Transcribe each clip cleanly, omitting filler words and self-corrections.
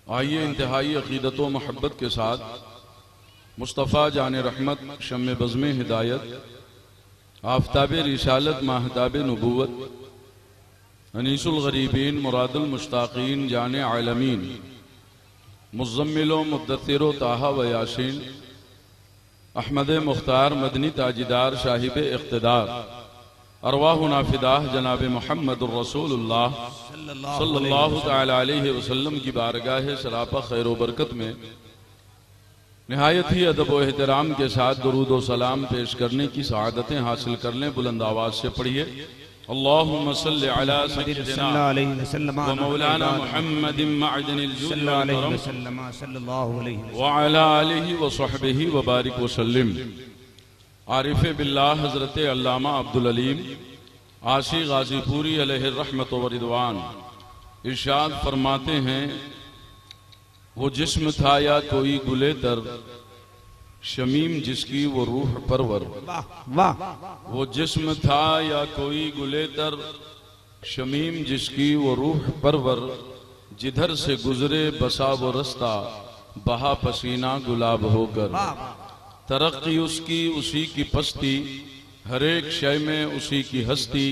आइए इंतहाई अकीदत व मोहब्बत के साथ मुस्तफ़ा जान रहमत शम्मे बज़्म हिदायत आफताब रिसालत महताब नबूवत अनीसुल गरीबीन मुरादुल मुश्ताकीन जान आलमीन मुज़म्मिलो मुद्दतिरो ताहा व यासीन अहमद मुख्तार मदनी ताजिदार साहिब इख्तिदार अरवाह नाफिदाह जनाब मोहम्मद रसूलुल्लाह सल्लल्लाहु तआला अलैहि वसल्लम की बारगाह सरापा खैर व बरकत में निहायत ही अदब व एहतराम के साथ दुरूद व सलाम पेश करने की सआदतें हासिल कर लें। बुलंद आवाज से पढ़िए अल्लाहुम्मा सल्लि अला सय्यिदिना व मौलाना मुहम्मदिन मअदनिल जूद वल करम व अला आलिहि व सहबिहि व बारिक व सल्लिम। आरिफ बिल्लाह हजरत अल्लामा अब्दुल अलीम आशी गाजीपुरी अलैहि रहमत व रिदवान इरशाद फरमाते हैं, वो जिस्म था या कोई गुले तर शमीम जिसकी वो रूह परवर। वो जिस्म था या कोई गुले तर शमीम जिसकी वो रूह परवर। जिधर से गुजरे बसा वो रस्ता बहा पसीना गुलाब होकर। तरक्की उसकी उसी की पस्ती हर एक शय में उसी की हस्ती।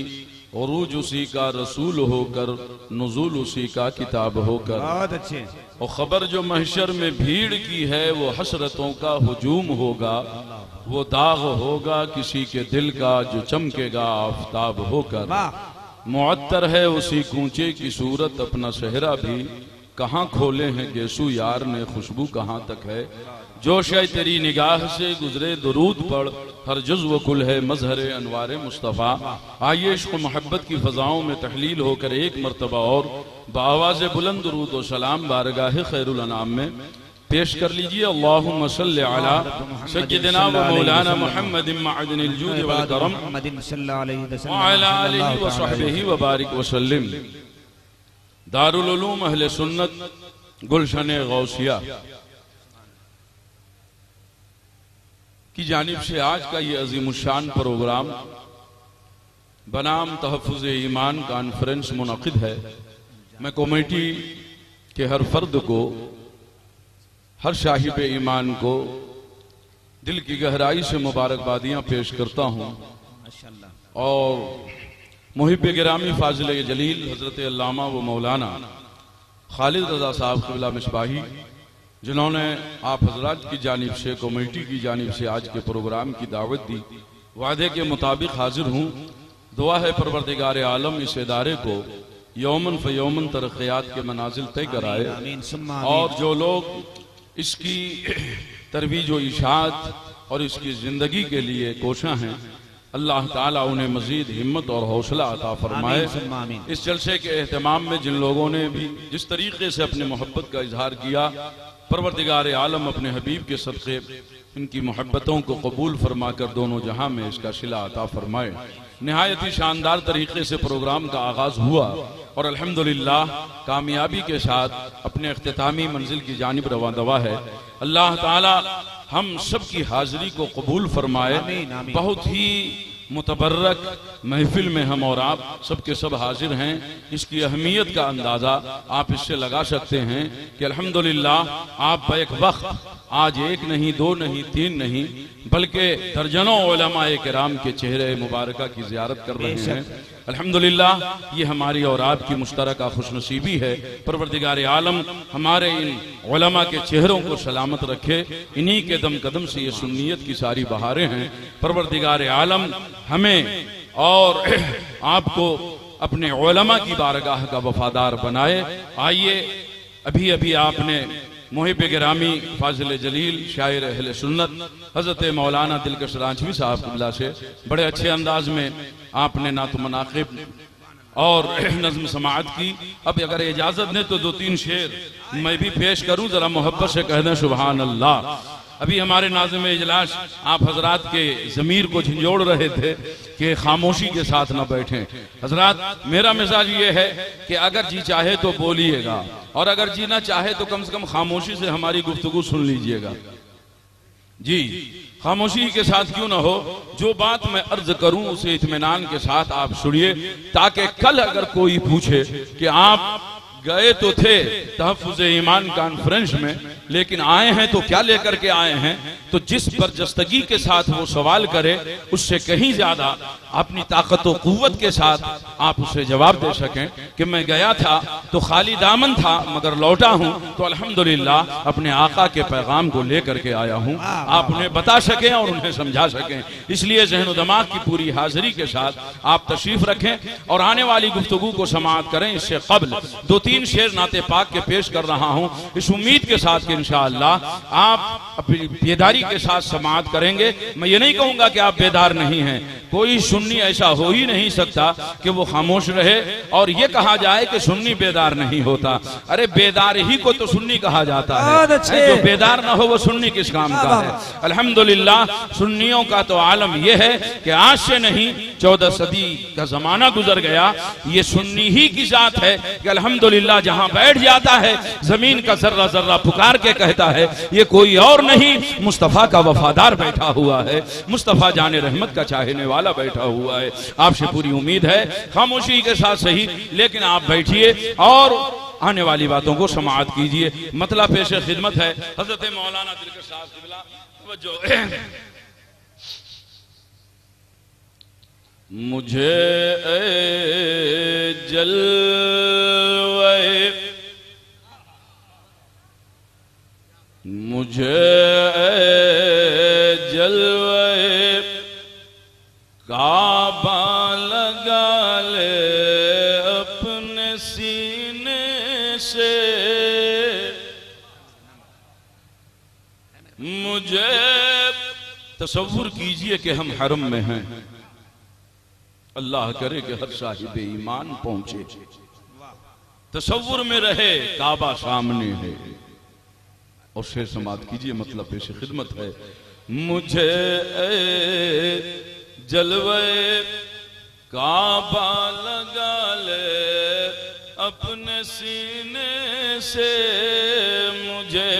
उरूज उसी का रसूल होकर नुज़ूल उसी का किताब होकर। बहुत अच्छे। और खबर जो महशर में भीड़ की है वो हसरतों का हुजूम होगा। वो दाग होगा किसी के दिल का जो चमकेगा आफताब होकर। मुअत्तर है उसी कूंचे की सूरत अपना सेहरा भी। कहाँ खोले हैं गेसू यार ने खुशबू कहाँ तक है। जो शय तेरी निगाह से गुजरे दुरूद पढ़ हर जुज़्व कुल है मजहर अनवार मुस्तफ़ा। आइए इश्क़ मोहब्बत की फ़ज़ाओं में तहलील होकर एक मरतबा और बाआवाज़ बुलंद दुरूद व सलाम बारगाह खैरुल अनाम में पेश कर लीजिए। अल्लाहुम्मा सल्लि अला सय्यिदिना व मौलाना मुहम्मदिन मअदनिल जूद वल करम व अला आलिहि व सहबिहि व बारिक व सल्लिम। दारुल उलूम अहले सुन्नत गुलशन गौसिया की जानिब से आज का ये अजीमुशान प्रोग्राम बनाम तहफ़्फ़ुज़ ईमान कॉन्फ्रेंस मुनक़िद है। मैं कमेटी के हर फर्द को, हर साहिब ईमान को दिल की गहराई से मुबारकबादियाँ पेश करता हूँ और मुहिब गिरामी फाजिल जलील हज़रत अल्लामा व मौलाना खालिद रज़ा साहब क़िबला मिसबाही जिन्होंने आप हजरात की जानिब से कमेटी की जानिब से आज के प्रोग्राम की दावत दी, वादे के मुताबिक हाजिर हूँ। दुआ है परवरदिगार आलम इस इदारे को यौमन फ़यौमन तरक्यात के मनाजिल तय कराए और जो लोग इसकी तरवीज व इशाअत और इसकी ज़िंदगी के लिए कोशा हैं अल्लाह ताला उन्हें मजीद हिम्मत और हौसला अता फरमाए। इस जलसे के एहतमाम में जिन लोगों ने भी जिस तरीके से अपने मोहब्बत का इजहार किया, परवरदिगार आलम अपने हबीब के सदक़े इनकी मोहब्बतों को कबूल फरमा कर दोनों जहां में इसका शिला अता फरमाए। निहायत ही शानदार तरीके से प्रोग्राम का आगाज हुआ और अल्हम्दुलिल्लाह कामयाबी के साथ अपने इख्तितामी मंजिल की जानिब रवा दवा है। अल्लाह ताला हम सब की हाजिरी को कबूल फरमाए। बहुत ही मुतबर्रक महफिल में हम और आप सबके सब हाजिर हैं। इसकी अहमियत का अंदाज़ा आप इससे लगा सकते हैं कि अल्हम्दुलिल्लाह आप बैक वक्त आज एक नहीं, दो नहीं, तीन नहीं, बल्कि दर्जनों उलमाए किराम के चेहरे मुबारका की ज़ियारत कर रहे हैं। अल्हम्दुलिल्लाह ये हमारी और आपकी मुश्तरका खुशनसीबी है। परवरदिगार आलम हमारे इन उलमा के चेहरों को सलामत रखे। इन्हीं के दम कदम से ये सुन्नियत की सारी बहारें हैं। परवरदिगार आलम हमें और आपको अपने उलमा की बारगाह का वफादार बनाए। आइए अभी अभी आपने मुहिब गिरामी फाजिल जलील शायर अहले सुन्नत हज़रत मौलाना दिलकश रांझवी साहब क़िबला से बड़े अच्छे अंदाज में आपने नात मनाक़िब और नज़्म समाअत की। अब अगर इजाज़त दें तो दो तीन शेर मैं भी पेश करूं, ज़रा मोहब्बत से कह दें सुभान अल्लाह। अभी हमारे नाज़िम इजलास आप हजरात के ज़मीर को झंझोड़ रहे थे कि खामोशी के साथ न बैठें। हजरात मेरा मिजाज ये है कि अगर जी चाहे तो बोलिएगा और अगर जी ना चाहे तो कम से कम खामोशी से हमारी गुफ्तगू सुन लीजिएगा। जी खामोशी के साथ क्यों ना हो, जो बात मैं अर्ज करूं उसे इत्मीनान के साथ आप सुनिए, ताकि कल अगर कोई पूछे कि आप गए तो थे तहफ़्फ़ुज़ ईमान कॉन्फ्रेंस में, लेकिन आए हैं तो क्या लेकर के आए हैं? तो जिस बरजस्तगी के साथ वो सवाल करे उससे कहीं ज्यादा अपनी ताकत व कुव्वत के साथ आप उसे जवाब दे सकें कि मैं गया था तो खाली दामन था मगर लौटा हूं तो अल्हम्दुलिल्लाह अपने आका के पैगाम को लेकर के आया हूं। आप उन्हें बता सकें और उन्हें समझा सकें। इसलिए ज़हन व दिमाग की पूरी हाजिरी के साथ आप तशरीफ रखें और आने वाली गुफ्तगू को समाअत करें। इससे कबल 2-3 शेर नाते पाक के पेश कर रहा हूं इस उम्मीद के साथ कि इंशाअल्लाह आप अपनी बेदारी के साथ समाअत करेंगे। मैं ये नहीं कहूंगा कि आप बेदार नहीं हैं, कोई सुन्नी ऐसा हो ही नहीं सकता कि वो खामोश रहे और ये कहा जाए कि सुन्नी बेदार नहीं होता। अरे बेदार ही को तो सुन्नी कहा जाता है, जो बेदार ना हो वो सुन्नी किस काम का है। अल्हम्दुलिल्लाह सुन्नियों का तो आलम यह है कि आज से नहीं 14 सदी का जमाना गुजर गया, ये सुन्नी ही की जात है कि अल्हम्दुलिल्लाह जहां बैठ जाता है जमीन का जर्रा जर्रा पुकार के कहता है ये कोई और नहीं मुस्तफा का वफादार बैठा हुआ है, मुस्तफा जाने रहमत का चाहने वाला बैठा हुआ है। आपसे पूरी उम्मीद है खामोशी के साथ सही लेकिन आप बैठिए और आने वाली बातों को समाअत कीजिए। मतलब पेश खिदमत है हजरत मौलाना दिलकश साहब क़िबला। मुझे जलवे काबा लगा ले अपने सीने से, मुझे तसव्वुर कीजिए कि हम हरम में हैं, अल्लाह करे कि हर साहिब ईमान पहुंचे, तसव्वुर में रहे काबा सामने है। और शेर समाअत कीजिए मतलब पेश खिदमत है। मुझे जलवे काबा लगा ले अपने सीने से, मुझे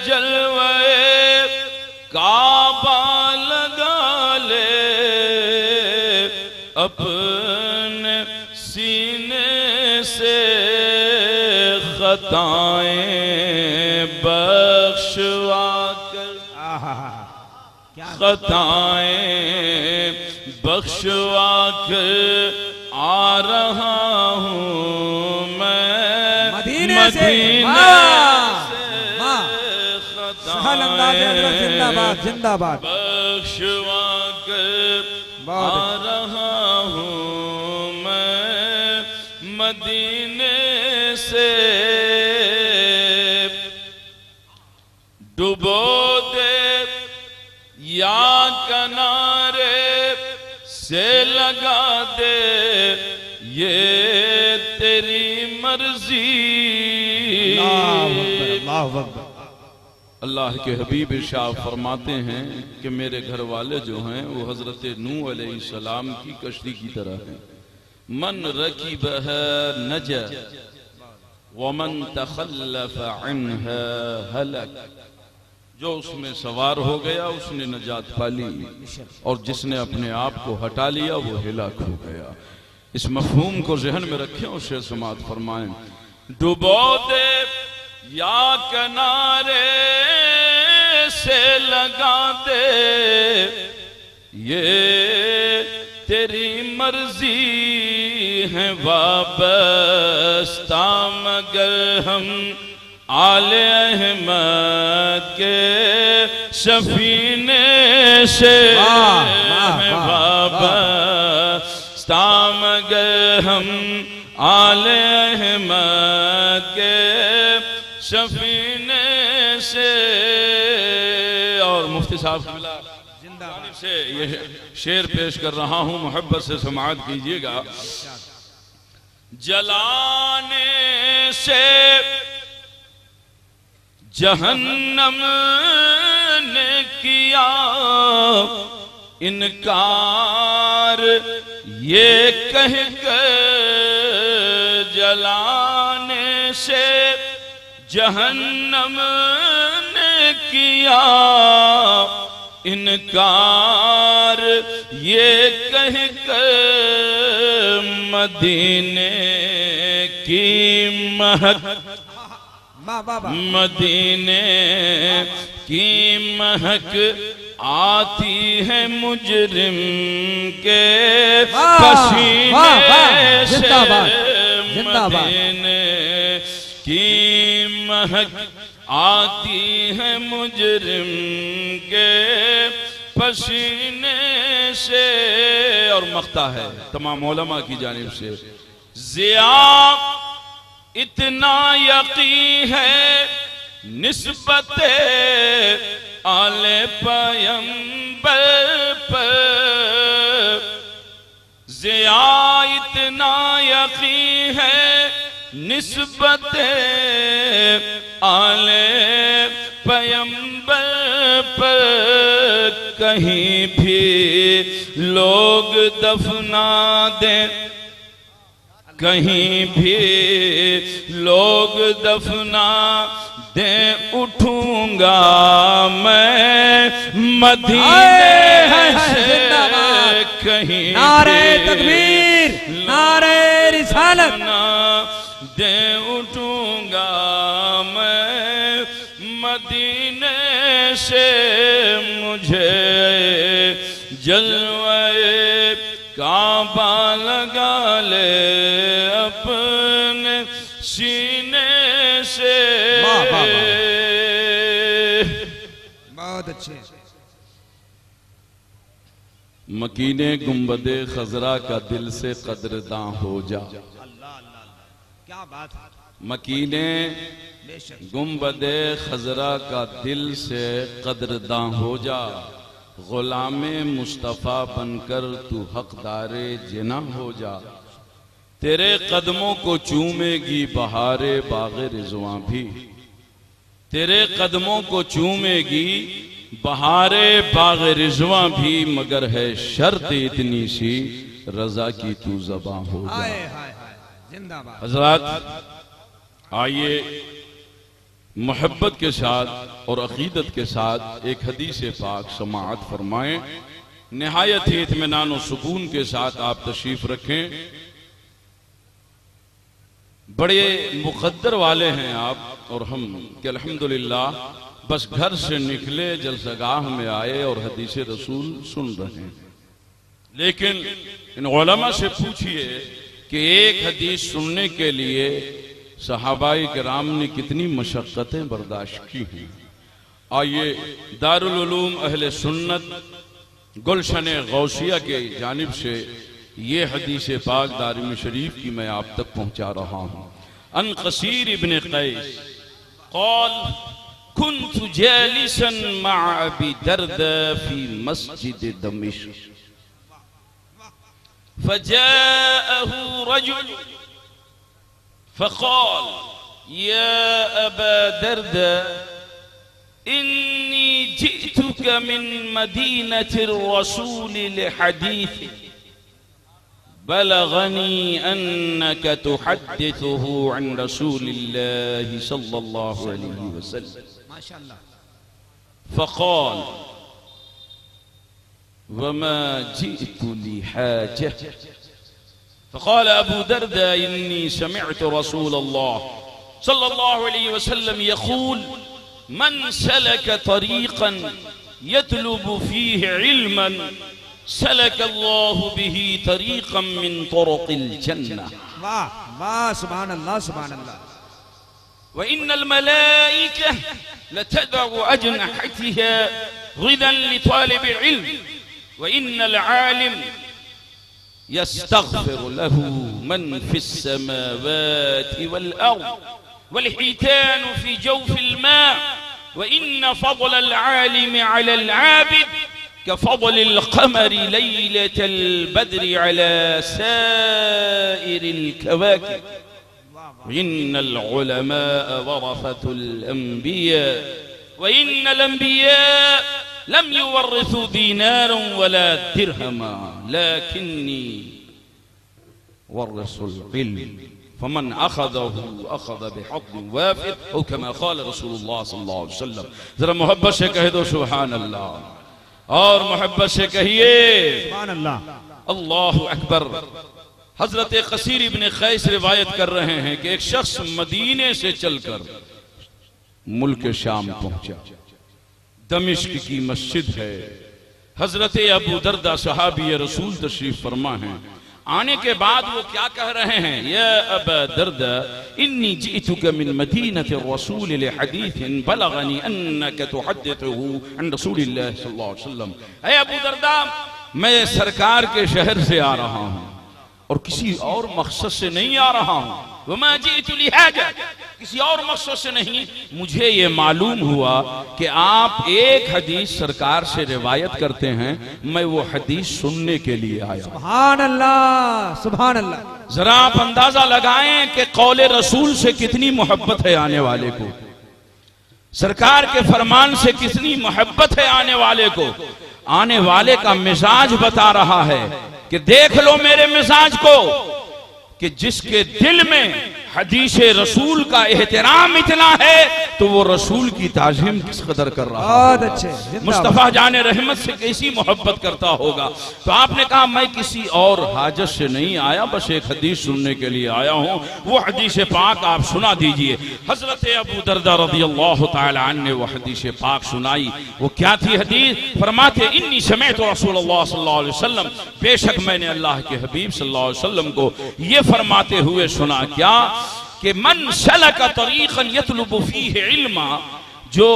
जलवे काबा लगा ले अपने सीने से, खताएं बख्शवा कर, खताएं बख्शवा कर आ रहा हूँ मैं मदीने से, जिंदाबाद जिंदाबाद बख्शवा कर आ रहा हूँ मैं मदीने से। डुबो दे या किनारे से लगा दे ये तेरी मर्जी। अल्लाह के हबीब इरशाद फरमाते हैं कि मेरे घर वाले जो हैं वो हजरत नूह अलैहिस्सलाम की कश्ती की तरह हैं। मन रकीबह नजा वमन तखल्लफ अन्हा हलक, जो उसमें सवार हो गया उसने नजात पाली और जिसने अपने आप को हटा लिया वो हिलाक हो गया। इस मफहूम को ज़हन में रखें और शेर समाअत फरमाएं। डुबो दे या किनारे से लगा दे ये तेरी मर्जी है, वाबस्ता मगर हम आले अहमद के सफीने से, वाबस्ता मगर हम आले अहमद के सफीने से। और मुफ्ती साहब से ये शेर पेश कर रहा हूं, मोहब्बत से समाअत कीजिएगा। जलाने से जहन्नम ने किया इनकार ये कह कर, जलाने से जहन्नम ने किया इनकार ये कह कर, मदीने की महक, मदीने की महक आती है मुजरिम के पसीने से। मदीने की महक आती है मुजरिम के पसीने से। और मख्ता है तमाम उलमा की जानिब से, ज़िया इतना यकीन है निस्बत आले पैगंबर पर, ज़िया इतना यकीन है निस्बत आले पैगंबर पर। कहीं भी लोग दफना दें, कहीं भी लोग दफना दे, उठूंगा मैं मदीने से। कहीं नारे तकबीर, नारे रिसालत दे, उठूंगा मैं मदीने से। मुझे जलवे काबा लगा ले अपने सीने से। बहुत अच्छे। मकीने गुंबदे खजरा का दिल से कदरदां हो जा। क्या बात है। मकीने गुंबदे खजरा का दिल से कदरदां हो जा। गुलामे मुस्तफ़ा बनकर तू हकदारे जिना हो जा। तेरे कदमों को चूमेगी बहारे बाग़े रिज़वां भी, तेरे कदमों को चूमेगी बहारे बाग़े रिज़वां भी। मगर है शर्त इतनी सी, रज़ा की तू ज़बां हो जा। जिंदाबाद। हज़रात आइए मोहब्बत के साथ और अकीदत के साथ एक हदीस पाक समाअत फरमाएं। निहायत ही इत्मीनान और सुकून के साथ आप तशरीफ रखें। बड़े मुक़द्दर वाले हैं आप और हम कि अल्हम्दुलिल्लाह बस घर से निकले, जलसगाह में आए और हदीस रसूल सुन रहे हैं। लेकिन इन उलमा से पूछिए कि एक हदीस सुनने के लिए सहाबाई किराम ने कितनी मशक्क़तें बर्दाश्त की हैं। आइए दारुल उलूम अहले सुन्नत गुलशन गौसिया के जानिब से ये हदीस पाक दारिमी शरीफ की मैं आप तक पहुंचा रहा हूं। अन कसीर इब्न कैस क़ाल कुन्तु जालिसन मअ अबी दर्दा फी मस्जिद दमिश्क फजाअहु रजुल फ़क़ाल या अबा दर्दा इन्नी जिअतुक मिन मदीनतिर रसूल लिहदीथ बलगनी अन्नक तुहद्दिथुहु अन रसूलिल्लाहि सल्लल्लाहु अलैहि वसल्लम। माशाअल्लाह। फ़क़ाल वमा जिअतु लिहाजह। फ़क़ाल अबू दर्दा इन्नी समिअतु रसूलल्लाह सल्लल्लाहु अलैहि वसल्लम यक़ूल मन सलक तरीक़न यतलुबु फ़ीहि इल्मन सलक अल्लाहु बिही तरीक़न मिन तुरुक़िल जन्नह। वाह वाह, सुभान अल्लाह, सुभान अल्लाह। व इन्नल मलाइका लतदअु अजनहतिहा ग़िदन लितालिबिल इल्म व इन्नल आलिम यस्तग़फिरु लहु मन फ़िस समावाति वल अर्ज़ वल हितानु फ़ी जौफ़िल मा व इन्न फ़ज़लल आलिम अलल आबिद कफ़ज़लिल क़मरि लैलतल बद्रि अला साइरिल कवाकिब व इन्नल उलमाअ वरसतुल अंबिया व इन्नल अंबिया लम युवर्रिथु दीनारा वला दिरहमा लकिन्नी वर्रसुल इल्म फमन अखज़हु अखज़ बिहक़्क़िन वाफ़िर औ कमा क़ाल रसूलुल्लाह सल्लल्लाहु अलैहि वसल्लम। जरा मोहब्बत से कह दो सुभान अल्लाह, और मोहब्बत से कहिए सुभान अल्लाह। अल्लाहु अकबर। हजरत कसीर इब्न कैस रिवायत कर रहे हैं कि एक शख्स मदीने से चलकर मुल्क शाम पहुंचा। दमिश्क की मस्जिद है। हजरत अबू दरदा सहाबी रसूल तशरीफ फरमा हैं। आने के बाद वो क्या कह रहे हैं, या अबा दरदा इन्नी जीतुका मिन मदीनत रसूल लिहदीथिन बलगनी अन्नका तुहद्दिथुहु अन रसूलिल्लाह सल्लल्लाहु अलैहि वसल्लम। ऐ अबू दरदा, मैं सरकार के शहर से आ रहा हूं और किसी और मकसद से नहीं आ रहा हूं। वमा जीतु लिहाजा, किसी और मकसद से नहीं। मुझे ये मालूम हुआ कि आप एक हदीस सरकार से रिवायत करते हैं, मैं वो हदीस सुनने के लिए आया। सुभान अल्लाह, सुभान अल्लाह। जरा आप अंदाजा लगाएं कि कौले रसूल से कितनी मोहब्बत है आने वाले को, सरकार के फरमान से कितनी मोहब्बत है आने वाले को। आने वाले का मिजाज बता रहा है कि देख लो मेरे मिजाज को, कि जिसके दिल में हदीस रसूल का एहतराम इतना है तो वो रसूल की ताज़ीम किस कदर कर रहा है। बहुत अच्छे। मुस्तफा जाने रहमत से कैसी मोहब्बत करता होगा। तो आपने कहा मैं किसी और हाजत से नहीं आया, बस एक हदीस सुनने के लिए आया हूं। वो हदीस पाक आप सुना दीजिए। हजरत अबू दरदा रज़ियल्लाहु ताला अन्हु ने वो हदीस पाक सुनाई। वो क्या थी हदीस? फरमाते इन्नी समेअतु रसूलुल्लाह सल्लल्लाहु अलैहि वसल्लम, बेशक मैंने अल्लाह के हबीब सल्लल्लाहु अलैहि वसल्लम को ये फरमाते हुए सुना, क्या कि मन सलका तरीक़न यतलुबु फीहि इल्मा, जो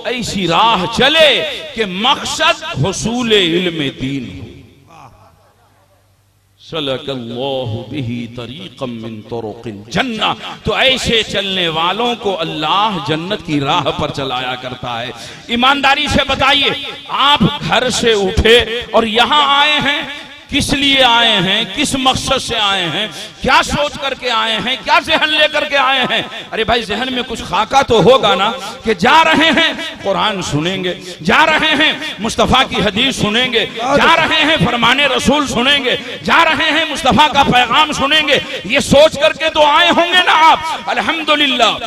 ऐसी राह चले कि मकसद हुसूल इल्म दीन हो। सलकल्लाहु बिही तरीक़म मिन तुरुक़िल जन्नह, तो ऐसे चलने वालों को अल्लाह जन्नत की राह पर चलाया करता है। ईमानदारी से बताइए, आप घर से उठे और यहां आए हैं, किस लिए आए हैं, किस मकसद से आए हैं, क्या सोच करके आए हैं, क्या जहन लेकर के आए हैं? अरे भाई जहन में कुछ खाका तो होगा ना कि जा रहे हैं कुरान सुनेंगे, जा रहे हैं मुस्तफा की हदीस सुनेंगे, जा रहे हैं फरमाने रसूल सुनेंगे, जा रहे हैं मुस्तफा का पैगाम सुनेंगे। ये सोच करके तो आए होंगे ना आप। अल्हम्दुलिल्लाह,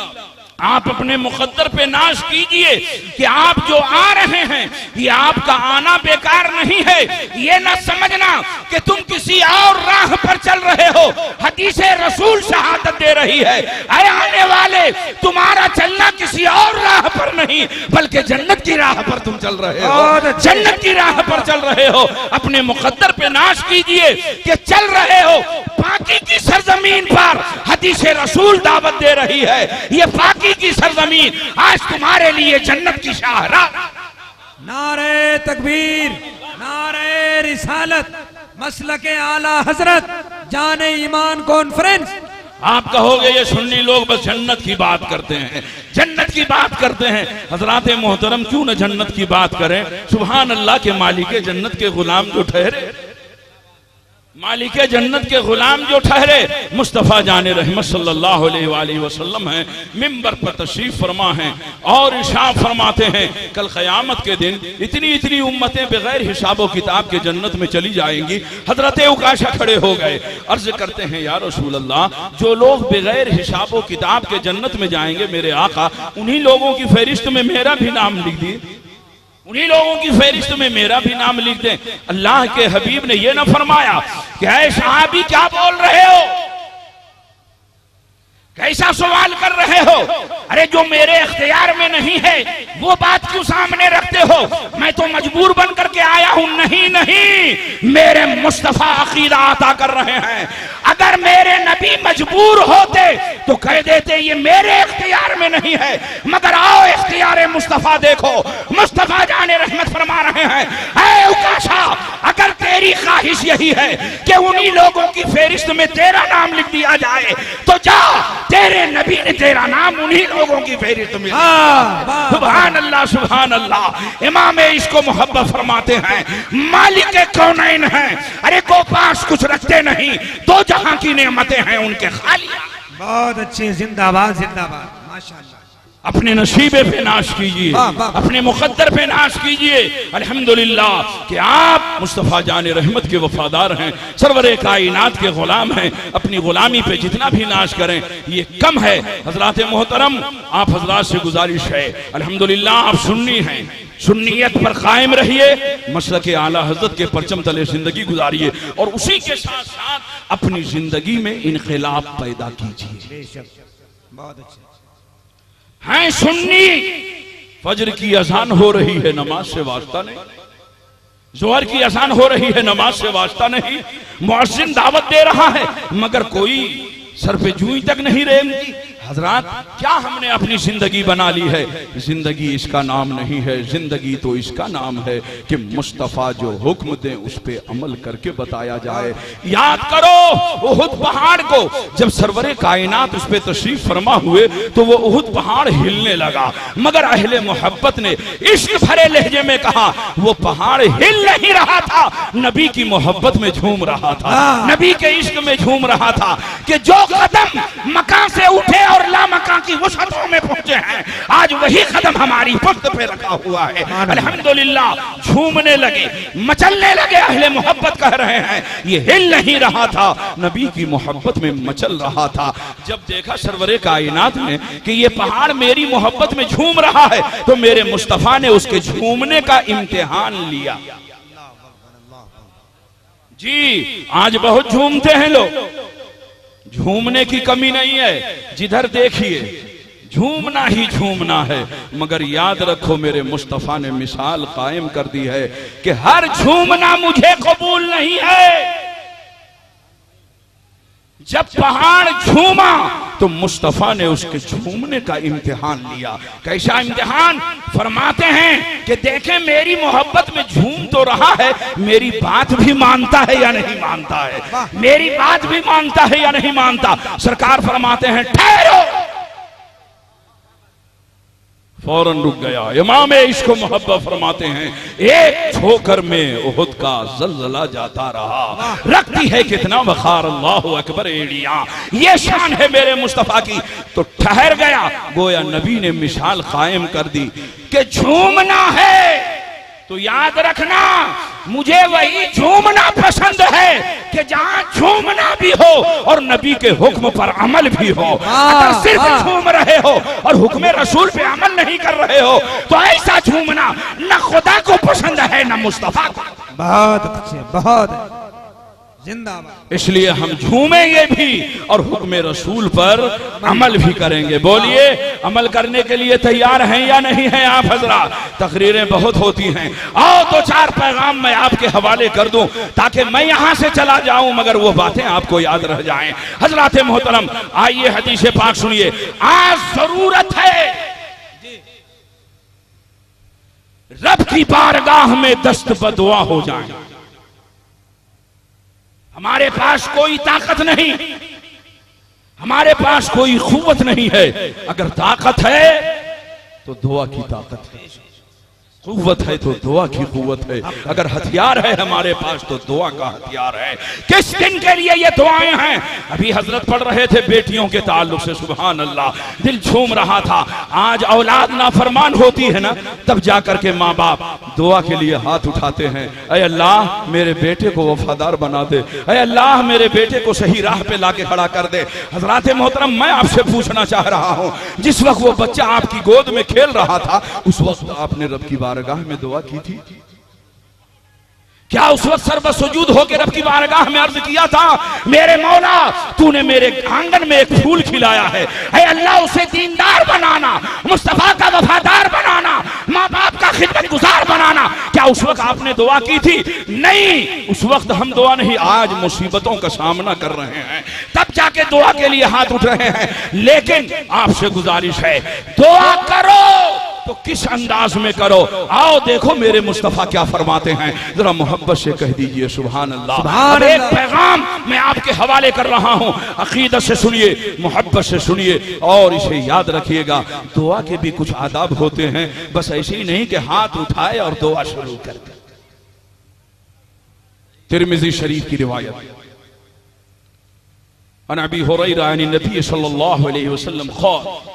आप अपने मुकद्दर पे नाज कीजिए कि आप जो आ रहे हैं ये आपका आना बेकार नहीं है। ये ना समझना कि तुम किसी और राह पर चल रहे हो। हदीस रसूल शहादत दे रही है, ऐ आने वाले, तुम्हारा चलना किसी और राह पर नहीं बल्कि जन्नत की राह पर तुम चल रहे हो। जन्नत की राह पर चल रहे हो। अपने मुकद्दर पे नाज कीजिए कि चल रहे हो पाकी की सरजमीन पर। हदीस रसूल दावत दे रही है, ये पाकी की सरजमीन आज तुम्हारे लिए जन्नत की शाहराह। नारे तकबीर, नारे रिसालत, मसलके आला हजरत, जाने ईमान कॉन्फ्रेंस। आप कहोगे ये सुन्नी लोग बस जन्नत की बात करते हैं, जन्नत की बात करते हैं। हजरात मोहतरम, क्यों न जन्नत की बात करें। सुभान अल्लाह के मालिक जन्नत के गुलाम जो ठहरे, मालिक जन्नत के गुलाम जो ठहरे, मुस्तफ़ा जाने रहमत सल्लल्लाहु अलैहि वसल्लम हैं, मिंबर पर तशरीफ फरमा हैं और इरशाद फरमाते हैं कल क़यामत के दिन इतनी इतनी उम्मतें बगैर हिसाब किताब के जन्नत में चली जाएंगी। हजरत उकाशा खड़े हो गए, अर्ज करते हैं या रसूल अल्लाह, जो लोग बगैर हिसाब किताब के जन्नत में जाएंगे मेरे आका, उन्हीं लोगों की फहरिस्त में मेरा भी नाम लिख दिए, उन्हीं लोगों की फहरिस्त में मेरा भी नाम लिख दें। अल्लाह के हबीब ने यह ना फरमाया कि ऐ सहाबी क्या बोल रहे हो, कैसा सवाल कर रहे हो? अरे जो मेरे इख्तियार में नहीं है वो बात क्यों सामने रखते हो? मैं तो मजबूर बन करके आया हूं। नहीं नहीं, मेरे मुस्तफा अकीदा अता कर रहे हैं। अगर मेरे नबी मजबूर होते तो कह देते ये मेरे इख्तियार में नहीं है, मगर आओ इख्तियार मुस्तफा देखो। मुस्तफा जाने रहमत फरमा रहे हैं, ऐ उकाशा, अगर तेरी ख्वाहिश यही है कि उन्हीं लोगों की फहरिस्त में तेरा नाम लिख दिया जाए तो जा, तेरे नबी ने तेरा नाम उन्हीं लोगों की फहरिस्त में। सुभान अल्लाह, सुभान अल्लाह। इमाम इसको मोहब्बत फरमाते हैं, मालिक कौनैन हैं। अरे को पास कुछ रखते नहीं, दो जहां की नेमतें हैं उनके खाली। बहुत अच्छे, जिंदाबाद जिंदाबाद, माशाअल्लाह। अपने नसीबे पे नाश कीजिए, अपने मुकद्दर पे नाश कीजिए। अल्हम्दुलिल्लाह कि आप मुस्तफ़ा जान रहमत के वफादार हैं, सरवरे कायनात के गुलाम हैं। अपनी गुलामी पे जितना भी नाश करें ये कम है। हजरात मोहतरम, आप हजरात से गुजारिश है, अल्हम्दुलिल्लाह आप सुन्नी हैं, सुन्नियत पर कायम रहिए, मसलक आला हजरत के परचम तले जिंदगी गुजारिए और उसी के साथ साथ अपनी जिंदगी में इनकलाब पैदा कीजिए। बहुत अच्छा। हैं सुन्नी, फजर की अजान हो रही है, नमाज से वास्ता नहीं। जोहर की अजान हो रही है, नमाज से वास्ता नहीं। मुअज्जिन दावत दे रहा है मगर कोई सर पे जूई तक नहीं रेंगती। हजरात, क्या हमने अपनी जिंदगी बना ली है? जिंदगी इसका नाम नहीं है, जिंदगी तो इसका नाम है कि मुस्तफा जो हुक्म दे उस पे अमल करके बताया जाए। याद करो उहुद पहाड़ को, जब सरवरे कायनात उस पे तशरीफ फरमा हुए तो वो उहुद पहाड़ हिलने लगा, मगर अहले मोहब्बत ने इश्क भरे लहजे में कहा वो पहाड़ हिल नहीं रहा था, नबी की मोहब्बत में झूम रहा था, नबी के इश्क में झूम रहा था। कि जो कदम मकान से उठे और लामकान की वसअतों में पहुंचे हैं, आज वही कदम हमारी पुश्त पे रखा हुआ है। अल्हम्दुलिल्लाह, झूमने लगे, मचलने लगे। अहले मोहब्बत कह रहे हैं ये हिल नहीं रहा था, नबी की मोहब्बत में मचल रहा था। जब देखा सरवरे कायनात ने कि ये पहाड़ मेरी मोहब्बत में झूम रहा है, तो मेरे मुस्तफा ने उसके झूमने का इम्तिहान लिया। जी, आज बहुत झूमते हैं लोग, झूमने की कमी नहीं है, जिधर देखिए झूमना ही झूमना है। मगर याद रखो मेरे मुस्तफा ने मिसाल कायम कर दी है कि हर झूमना मुझे कबूल नहीं है। जब पहाड़ झूमा तो मुस्तफा ने उसके झूमने का इम्तिहान लिया। कैसा इम्तिहान? फरमाते हैं कि देखें मेरी मोहब्बत में झूम तो रहा है, मेरी बात भी मानता है या नहीं मानता है, मेरी बात भी मानता है या नहीं मानता। सरकार फरमाते हैं ठहरो, फौरन रुक गया। इमाम इश्क मोहब्बत फरमाते हैं एक ठोकर में उहुद का जलजला जाता रहा, रखती है कितना वखार, अल्लाहु अकबर एड़ियां, ये शान है मेरे मुस्तफा की। तो ठहर गया, गोया नबी ने मिसाल कायम कर दी कि झूमना है तो याद रखना मुझे वही झूमना पसंद है कि जहां झूमना भी हो और नबी के हुक्म पर अमल भी हो। अगर सिर्फ झूम रहे हो और हुक्म रसूल पे अमल नहीं कर रहे हो तो ऐसा झूमना न खुदा को पसंद है न मुस्तफा को। बहुत अच्छे, बहुत जिंदाबाद। इसलिए हम झूमेंगे भी और हुक्म रसूल पर अमल भी करेंगे। बोलिए, अमल करने के लिए तैयार हैं या नहीं हैं आप हजरात? तकरीरें बहुत होती हैं, आओ तो चार पैगाम मैं आपके हवाले कर दूं ताकि मैं यहां से चला जाऊं मगर वो बातें आपको याद रह जाएं। हजरात मोहतरम, आइए हदीस पाक सुनिए। आज जरूरत है रब की बारगाह में दस्त बदुआ हो जाए। हमारे पास कोई ताकत नहीं, हमारे पास कोई कुव्वत नहीं है। अगर ताकत है तो दुआ की ताकत है, कुव्वत है तो दुआ की कुव्वत है। अगर हथियार है हमारे पास तो दुआ का हथियार है। किस दिन के लिए ये दुआएं हैं? अभी हजरत पढ़ रहे थे बेटियों के ताल्लुक से, सुभान अल्लाह, दिल झूम रहा था। आज औलाद नाफरमान होती है ना, तब जाकर के माँ बाप दुआ के लिए हाथ उठाते हैं, ऐ अल्लाह मेरे बेटे को वफादार बना दे, ऐ अल्लाह मेरे बेटे को सही राह पे लाके खड़ा कर दे। हजरात मोहतरम, मैं आपसे पूछना चाह रहा हूँ, जिस वक्त वो बच्चा आपकी गोद में खेल रहा था उस वक्त आपने रब की बारगाह में दुआ की थी? क्या उस वक्त सर्वसुजूद होकर रब की बारगाह में अर्ज किया था, मेरे मौला तूने मेरे आंगन में एक फूल खिलाया है, ऐ अल्लाह उसे दीनदार बनाना, मुस्तफा का वफादार बनाना, माँ बाप का खिदमत गुजार बनाना? क्या उस वक्त आपने दुआ की थी? नहीं, उस वक्त हम दुआ नहीं, आज मुसीबतों का सामना कर रहे हैं तब जाके दुआ के लिए हाथ उठ रहे हैं। लेकिन आपसे गुजारिश है, दुआ करो तो किस अंदाज में करो? आओ देखो मेरे मुस्तफा क्या फरमाते हैं, जरा मोहब्बत से कह दीजिए सुभान अल्लाह। अब एक पैगाम मैं आपके हवाले कर रहा हूं, अकीदत से सुनिए, मोहब्बत से सुनिए और इसे याद रखिएगा। दुआ के भी कुछ आदाब होते हैं, बस ऐसे ही नहीं कि हाथ उठाए और दुआ शुरू कर दे। तिरमिज़ी शरीफ की रिवायत, अन अबी हुरैरा अन नबी सल्लल्लाहु अलैहि वसल्लम क़ाल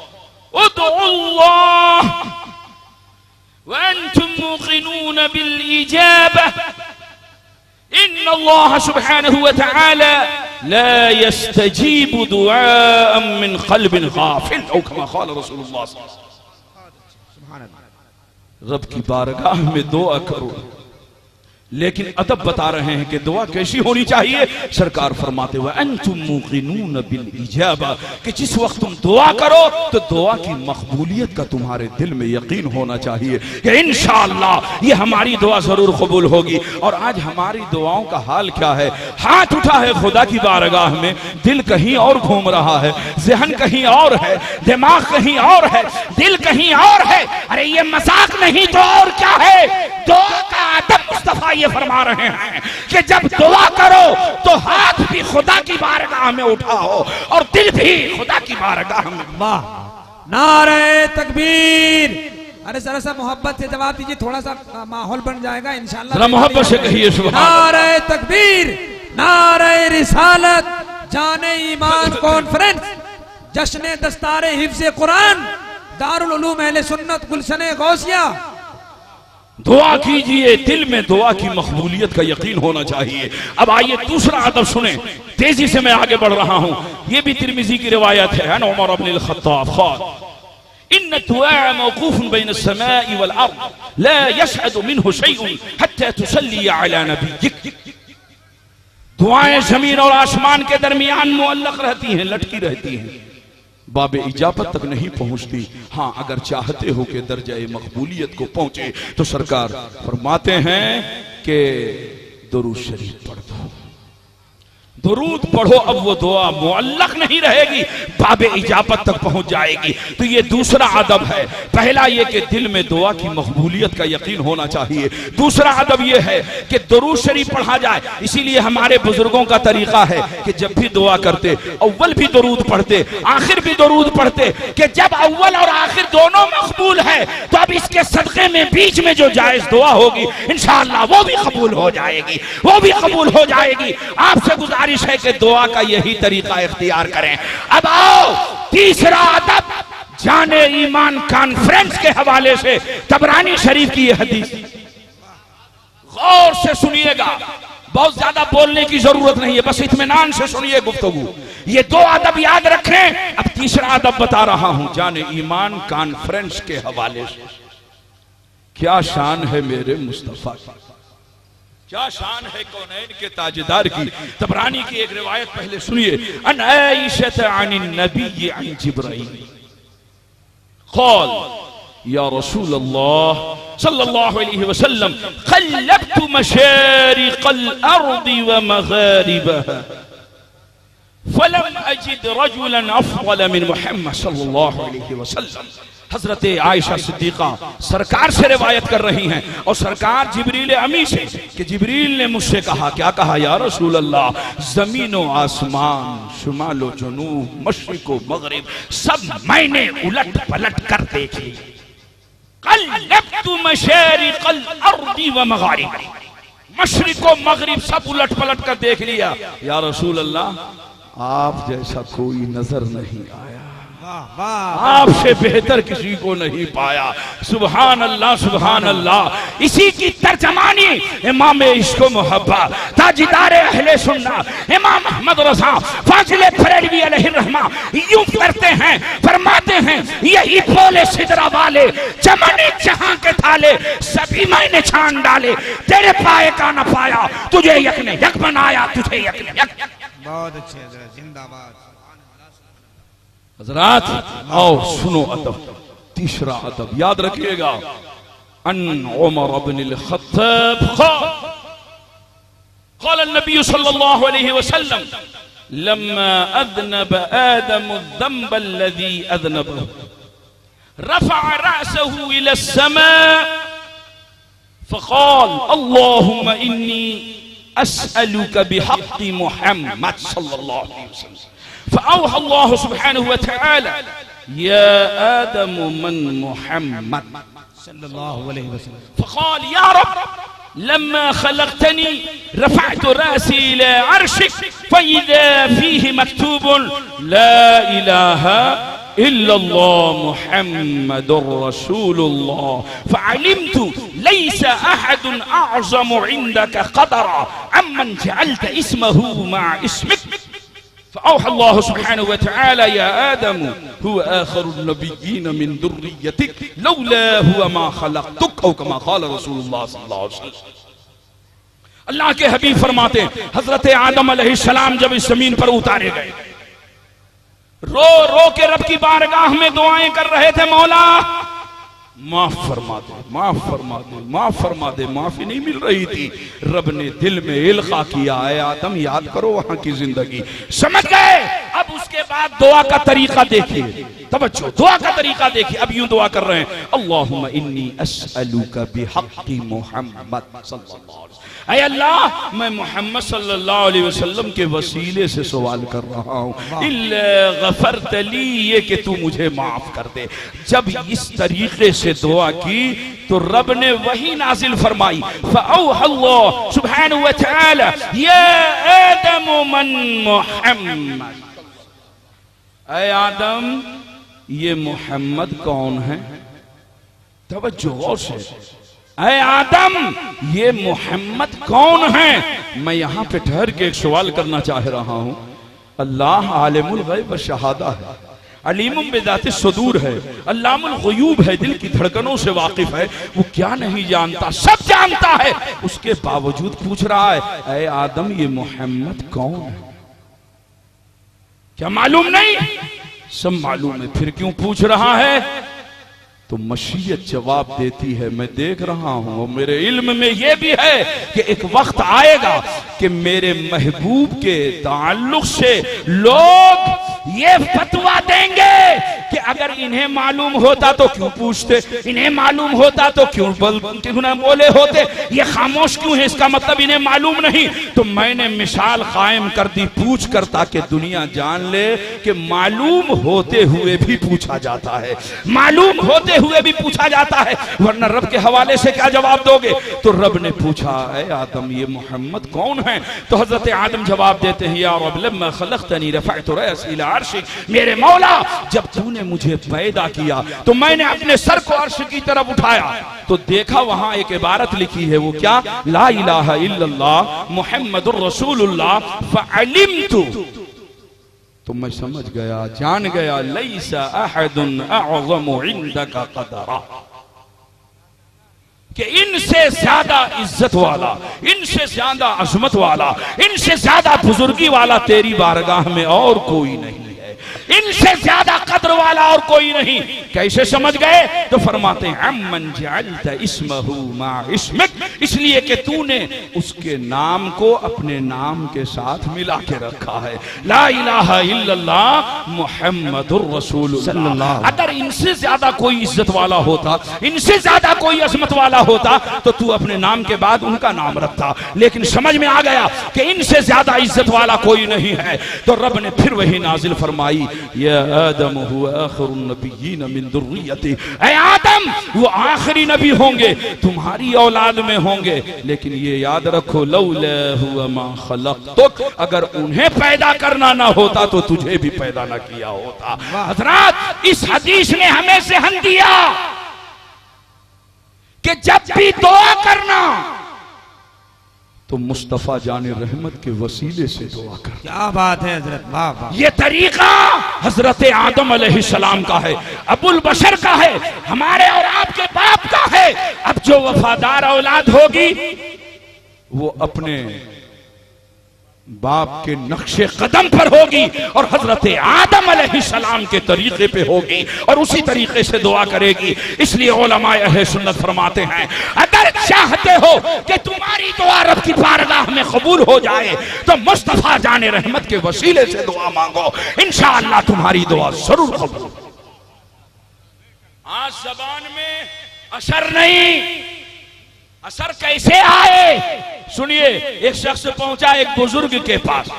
उदुल्लाह व अंतुम मुक़िनून बिल इजाबा इन्नल्लाह सुब्हानहु व तआला ला यस्तजीबु दुआअन मिन क़ल्बिन गाफिल औ कमा क़ाल रसूलुल्लाह सुभान अल्लाह। रब की बारगाह में दुआ करो, लेकिन अदब बता रहे हैं कि दुआ कैसी होनी चाहिए। सरकार फरमाते हुए अंतुम मुक़िनून बिल इजाबा, कि जिस वक्त तुम दुआ करो तो दुआ की मकबूलियत का तुम्हारे दिल में यकीन होना चाहिए कि इंशाअल्लाह ये हमारी दुआ जरूर कबूल होगी। और आज हमारी दुआओं का हाल क्या है? हाथ उठा है खुदा की बारगाह में, दिल कहीं और घूम रहा है, जहन कहीं और है, दिमाग कहीं और है, दिल कहीं और है। अरे ये मजाक नहीं तो और क्या है? दुआ का अदब मुस्तफा ये फरमा रहे हैं कि जब दुआ करो तो हाथ भी खुदा की बारगाह में उठाओ और दिल भी खुदा की बारगाह में। वाह, नारे तकबीर। अरे जरा सा मोहब्बत से जवाब दीजिए, थोड़ा सा माहौल बन जाएगा इंशाल्लाह। जरा मोहब्बत से कहिए सुभान अल्लाह। नारे तकबीर, नारे रिसालत, जाने ईमान कॉन्फ्रेंस, जश्न दस्तारे हिफ्ज़ कुरान, दारुल उलूम अहले सुन्नत गुलशने गौसिया। दुआ कीजिए, दिल में दुआ की मकबूलियत का यकीन होना चाहिए। अब आइए दूसरा अदब सुने, तेजी से मैं आगे बढ़ रहा हूं। यह भी तिरमिजी की रिवायत है न उमर इब्न अल-खत्ताब क़ाल इन्न दुआ मौक़ूफ़ुन बैन अस्समाई वल अर्द ला यस्अदु मिन्हु शैउन हत्ता तुसल्ली अला नबिय्यिक। दुआएं जमीन और आसमान के दरमियान मुअल्लक़ रहती हैं, लटकी रहती हैं, बाबे इजाबत तक नहीं पहुंचती। हाँ, अगर चाहते हो कि दर्जाए मकबूलियत को पहुंचे तो सरकार फरमाते हैं कि दुरूद शरीफ पढ़ दो, दुरूद पढ़ो। अब वो दुआ मुअल्लक़ नहीं रहेगी, बाबे इजाबत तक पहुंच जाएगी। तो ये दूसरा अदब है। पहला ये कि दिल में दुआ की मकबूलियत का यकीन होना चाहिए। दूसरा अदब ये है कि दुरूद शरीफ पढ़ा जाए। इसीलिए हमारे बुजुर्गों का तरीका है कि जब भी दुआ करते अव्वल भी दुरूद पढ़ते, आखिर भी दुरूद पढ़ते, कि जब अव्वल और आखिर दोनों मकबूल है तो अब इसके सदक़े में बीच में जो जायज दुआ होगी इंशाअल्लाह वो भी कबूल हो जाएगी, वो भी कबूल हो जाएगी। आपसे गुजारिश है कि दुआ का यही तरीका इख्तियार करें। अब आओ तीसरा अदब, जाने ईमान कॉन्फ्रेंस के हवाले से तबरानी शरीफ की यह हदीस गौर से सुनिएगा, बहुत ज्यादा बोलने की जरूरत नहीं है, बस इत्मीनान से सुनिए गुफ्तगू। ये दो अदब याद रखें। अब तीसरा अदब बता रहा हूं, जाने ईमान कॉन्फ्रेंस के हवाले से। क्या शान है मेरे मुस्तफा की, क्या शान है कौनैन के ताजदार की। तबरानी की एक रिवायत पहले सुनिए। अन आयशत अनिन नबी अन जिब्राइल क़ाल या रसूल अल्लाह सल्लल्लाहु अलैहि वसल्लम क़ल्लब्तु मशारिक़ल अर्दि व मग़ारिबहा फलम अजिद रजुलन अफ़ज़ल मिन मुहम्मद सल्लल्लाहु अलैहि वसल्लम। हजरत आयशा सिद्दीक़ा सरकार से रिवायत कर रही हैं और सरकार जिब्रील अमी से कि जिब्रील ने मुझसे कहा, क्या कहा? या रसूल अल्लाह, जमीन व आसमान, शुमाल व जनूब, मशरिक़ व मग़रिब सब मैंने उलट पलट कर देखे। क़ल्लब्तु मशारिक़ल अर्दि व मग़ारिब, मशरिक़ व मग़रिब सब उलट पलट कर देख लिया। या रसूल अल्लाह, आप जैसा कोई नजर नहीं आया, आपसे बेहतर किसी को नहीं पाया। सुभान अल्लाह, सुभान अल्लाह। इसी की तर्जमानी इमाम इश्क़ मोहब्बत ताजदार अहले सुन्नत इमाम अहमद रज़ा फाज़िल बरेलवी अलैहिर्रहमा यूं करते हैं, फरमाते हैं, यही बोले सिदरा वाले चमन जहां के थाले सभी मैंने छान डाले, तेरे पाए का न पाया, तुझे यक ने यक बनाया, तुझे यक ने यक। बहुत अच्छे, जिंदाबाद। हज़रात आओ सुनो अदब, तीसरा अदब याद रखिएगा। अन उमर इब्न अल-खत्ताब क़ाल नबी सल्लल्लाहु अलैहि वसल्लम लम्मा अज़नब आदम अज़्ज़ंब अल्लज़ी अज़नबहु रफ़अ रअसहु इला अस्समा फ़क़ाल अल्लाहुम्मा इन्नी अस्अलुका बिहक़्क़ि मुहम्मद सल्लल्लाहु अलैहि वसल्लम। फ़अौहा अल्लाहु सुब्हानहु व तआला या आदम मन मुहम्मद सल्लल्लाहु अलैहि वसल्लम। फ़क़ाल या रब लम्मा ख़लक़तनी रफ़अतु रअसी इला अर्शिक फ़इज़ा फ़ीहि मक्तूबुन ला इलाहा इल्लल्लाह मुहम्मदुर रसूलुल्लाह फअलिमतु लैसा अहदुन अअज़मु इंदका क़दरा अम्मन जअलत इस्महु मा इस्मिक फ़अौहा अल्लाहु सुब्हानहु व तआला या आदम हुवा आखिरुन नबिय्यीन मिन दुर्रियतिक लौला हुवा मा खलक़तुक औ कमा क़ाल रसूलुल्लाह सल्लल्लाहु अलैहि वसल्लम। अल्लाह के हबीब फरमाते हैं हजरत आदम अलैहिस्सलाम जब इस जमीन पर उतारे गए, रो रो के रब की बारगाह में दुआएं कर रहे थे, मौला माफ फरमा दे, माफ फरमा दे, माफ फरमा दे। माफी नहीं मिल रही थी। रब ने दिल में इल्का किया, है आदम याद करो वहां की जिंदगी, समझ गए। अब उसके बाद दुआ का तरीका देखिए, तवज्जो, दुआ का तरीका देखिए। अब यूं दुआ कर रहे हैं, अल्लाहुम्मा इन्नी अस्अलुका बिहक्की मुहम्मद सल्लल्लाहु अलैहि वसल्लम, ऐ अल्लाह मैं मोहम्मद सल्लल्लाहु अलैहि वसल्लम के वसीले से सवाल कर रहा हूँ, इल्ला गफरत ली, ये कि तू मुझे माफ कर दे। जब इस तरीके से दुआ की तो रब ने वही नाजिल फरमाई, फ़अौहा अल्लाह सुब्हानहु व तआला या आदम मन मुहम्मद, ऐ आदम ये मोहम्मद कौन है? तवज्जो गौर से, ऐ आदम ये मोहम्मद कौन है? मैं यहां पे ठहर के एक सवाल करना चाह रहा हूं। अल्लाह आलिमुल गैब व शहादा है, अलीमुम बिज़ातिस सुदूर है, अल्लामुल गुयूब है, दिल की धड़कनों से वाकिफ है। वो क्या नहीं जानता? सब जानता है। उसके बावजूद पूछ रहा है, ऐ आदम ये मोहम्मद कौन है? क्या मालूम नहीं? सब मालूम है, फिर क्यों पूछ रहा है? तो मशीयत जवाब देती है, मैं देख रहा हूं और मेरे इल्म में यह भी है कि एक वक्त आएगा कि मेरे महबूब के ताल्लुक से लोग ये फतवा देंगे कि अगर इन्हें मालूम होता तो क्यों पूछते, इन्हें मालूम होता तो क्यों बोले होते, ये खामोश क्यों है? इसका मतलब इन्हें मालूम नहीं। तो मैंने मिसाल कायम कर दी पूछ कर, ताकि दुनिया जान ले कि मालूम होते हुए भी पूछा जाता है, मालूम होते हुए भी पूछा जाता है, वरना रब के हवाले से क्या जवाब दोगे? तो रब ने पूछा, ऐ आदम ये मोहम्मद कौन है? तो हजरत आदम जवाब देते हैं, या रब लम्मा खलक़तनी रफ़अतु रअसी इला अर्शिक, मेरे मौला जब तूने मुझे पैदा किया तो मैंने अपने सर को अर्श की तरफ उठाया तो देखा वहां एक इबारत लिखी है, वो क्या? ला इलाहा इल्लल्लाह मुहम्मदुर रसूलुल्लाह फ़अलिमतु, तो मैं समझ गया, जान गया, लैसा अहदुन अअज़मु इंदका क़दरा, कि इनसे ज्यादा इज्जत वाला, इनसे ज्यादा अजमत वाला, इनसे ज्यादा बुजुर्गी वाला तेरी बारगाह में और कोई नहीं है, इनसे ज्यादा कद्र वाला और कोई नहीं। कैसे समझ गए? तो फरमाते हैं, अम्मन जअलत इस्महु मा इस्मिक, इसलिए कि तूने उसके नाम को अपने नाम के साथ मिला के रखा है। ला इलाहा इल्लल्लाह मुहम्मदुर रसूलुल्लाह। अगर इनसे ज्यादा कोई इज्जत वाला होता, इनसे ज्यादा कोई अजमत वाला होता तो तू अपने नाम के बाद उनका नाम रखता, लेकिन समझ में आ गया कि इनसे ज्यादा इज्जत वाला कोई नहीं है। तो रब ने फिर वही नाजिल फरमाई, या आदम हुवा आखिरुन नबिय्यीन मिन दुर्रियति, ऐ आदम वो आखिरी नबी होंगे, तुम्हारी औलाद में होंगे, लेकिन ये याद रखो, लौला हुवा मा खलक़तुक, अगर उन्हें पैदा करना ना होता तो तुझे भी पैदा ना किया होता। हज़रात इस हदीस ने हमें ज़हन दिया कि जब भी दुआ करना तो मुस्तफा जाने रहमत के वसीले से दुआ कर। क्या बात है हजरत, वाह वाह। ये तरीका हजरत आदम अलैहिस्सलाम का है, अबुल बशर का है, हमारे और आपके बाप का है। अब जो वफादार औलाद होगी वो अपने बाप के नक्शे कदम पर होगी और हजरत आदम अलैहिस्सलाम के तरीके पे होगी और उसी तरीके से दुआ करेगी। इसलिए उलमाए अहले सुन्नत फरमाते हैं, अगर चाहते हो कि तुम्हारी दुआ रब की बारगाह में कबूल हो जाए तो मुस्तफा जाने रहमत के वसीले से दुआ मांगो, इंशाअल्लाह तुम्हारी दुआ जरूर कबूल। आज ज़बान में असर नहीं, असर कैसे आए? सुनिए, एक शख्स पहुंचा एक बुजुर्ग के पास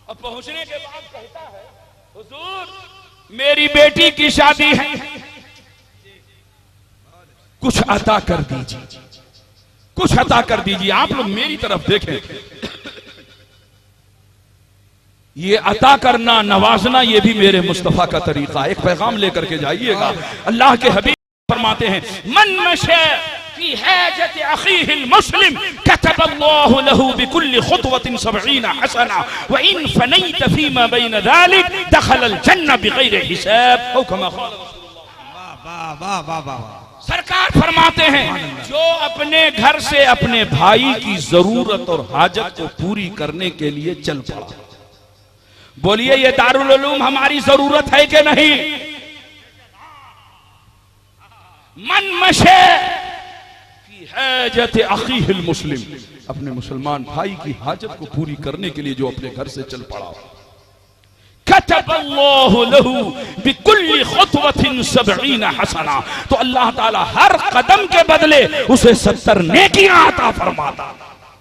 और पहुंचने के बाद कहता है, हुजूर मेरी बेटी की शादी है, कुछ अता कर दीजिए, कुछ अता कर दीजिए। आप लोग मेरी तरफ देखें, ये अता करना, नवाजना, ये भी मेरे मुस्तफा का तरीका। एक पैगाम लेकर के जाइएगा। अल्लाह के हबीब फरमाते हैं, मन मशा फी हाजत अखीहिल मुस्लिम कतबल्लाहु लहू बिकुल्लि खुतवतिन 70 हसना व इन फनैत फीमा बैन ज़ालिक दखलल जन्नह बिगैर हिसाब। औ कमा क़ाल वाह वाह वाह वाह। सरकार फरमाते हैं, जो अपने घर से अपने भाई की जरूरत और हाजत को पूरी करने के लिए चल पड़ा। बोलिए, ये दारुल उलूम हमारी जरूरत है कि नहीं? मन मशे की हाजत अखीहिल मुस्लिम, अपने मुसलमान भाई की हाजत को पूरी करने के लिए जो अपने घर से चल पड़ा। कतबल्लाहु लहू बिकुल्लि खुतवतिन 70 हसना, तो अल्लाह ताला हर कदम के बदले उसे 70 नेकियां अता फरमाता।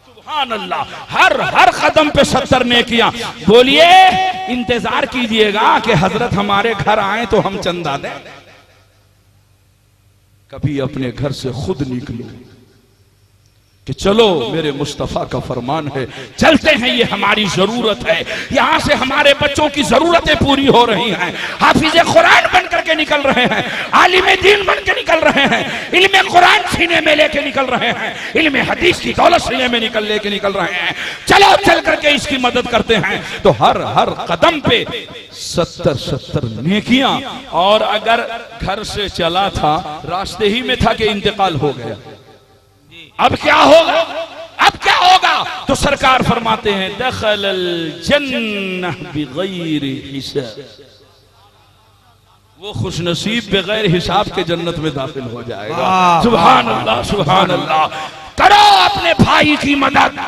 सुभान अल्लाह, हर कदम पे 70 नेकियां। बोलिए, इंतजार कीजिएगा कि हजरत हमारे घर आए तो हम चंदा दें। कभी अपने घर से खुद निकलो कि चलो मेरे मुस्तफा का फरमान है, चलते हैं, ये हमारी जरूरत है। यहां से हमारे बच्चों की जरूरतें पूरी हो रही हैं। हाफिज कुरान बन करके निकल रहे हैं, आलिम दीन बन के निकल रहे हैं, इल्म कुरान सीने में लेके निकल रहे हैं, इल्म हदीस की दौलत सीने में लेके निकल रहे हैं। चलो चल करके इसकी मदद करते हैं। तो हर कदम पे 70 नेकियां। और अगर घर से चला था, रास्ते ही में था कि इंतकाल हो गया, अब क्या होगा? अब क्या होगा? तो सरकार फरमाते हैं, दखलल जन्नह बिगैर हिसाब, वो खुशनसीब बगैर हिसाब के जन्नत में दाखिल हो जाएगा। सुभान अल्लाह, सुभान अल्लाह। करो अपने भाई की मदद,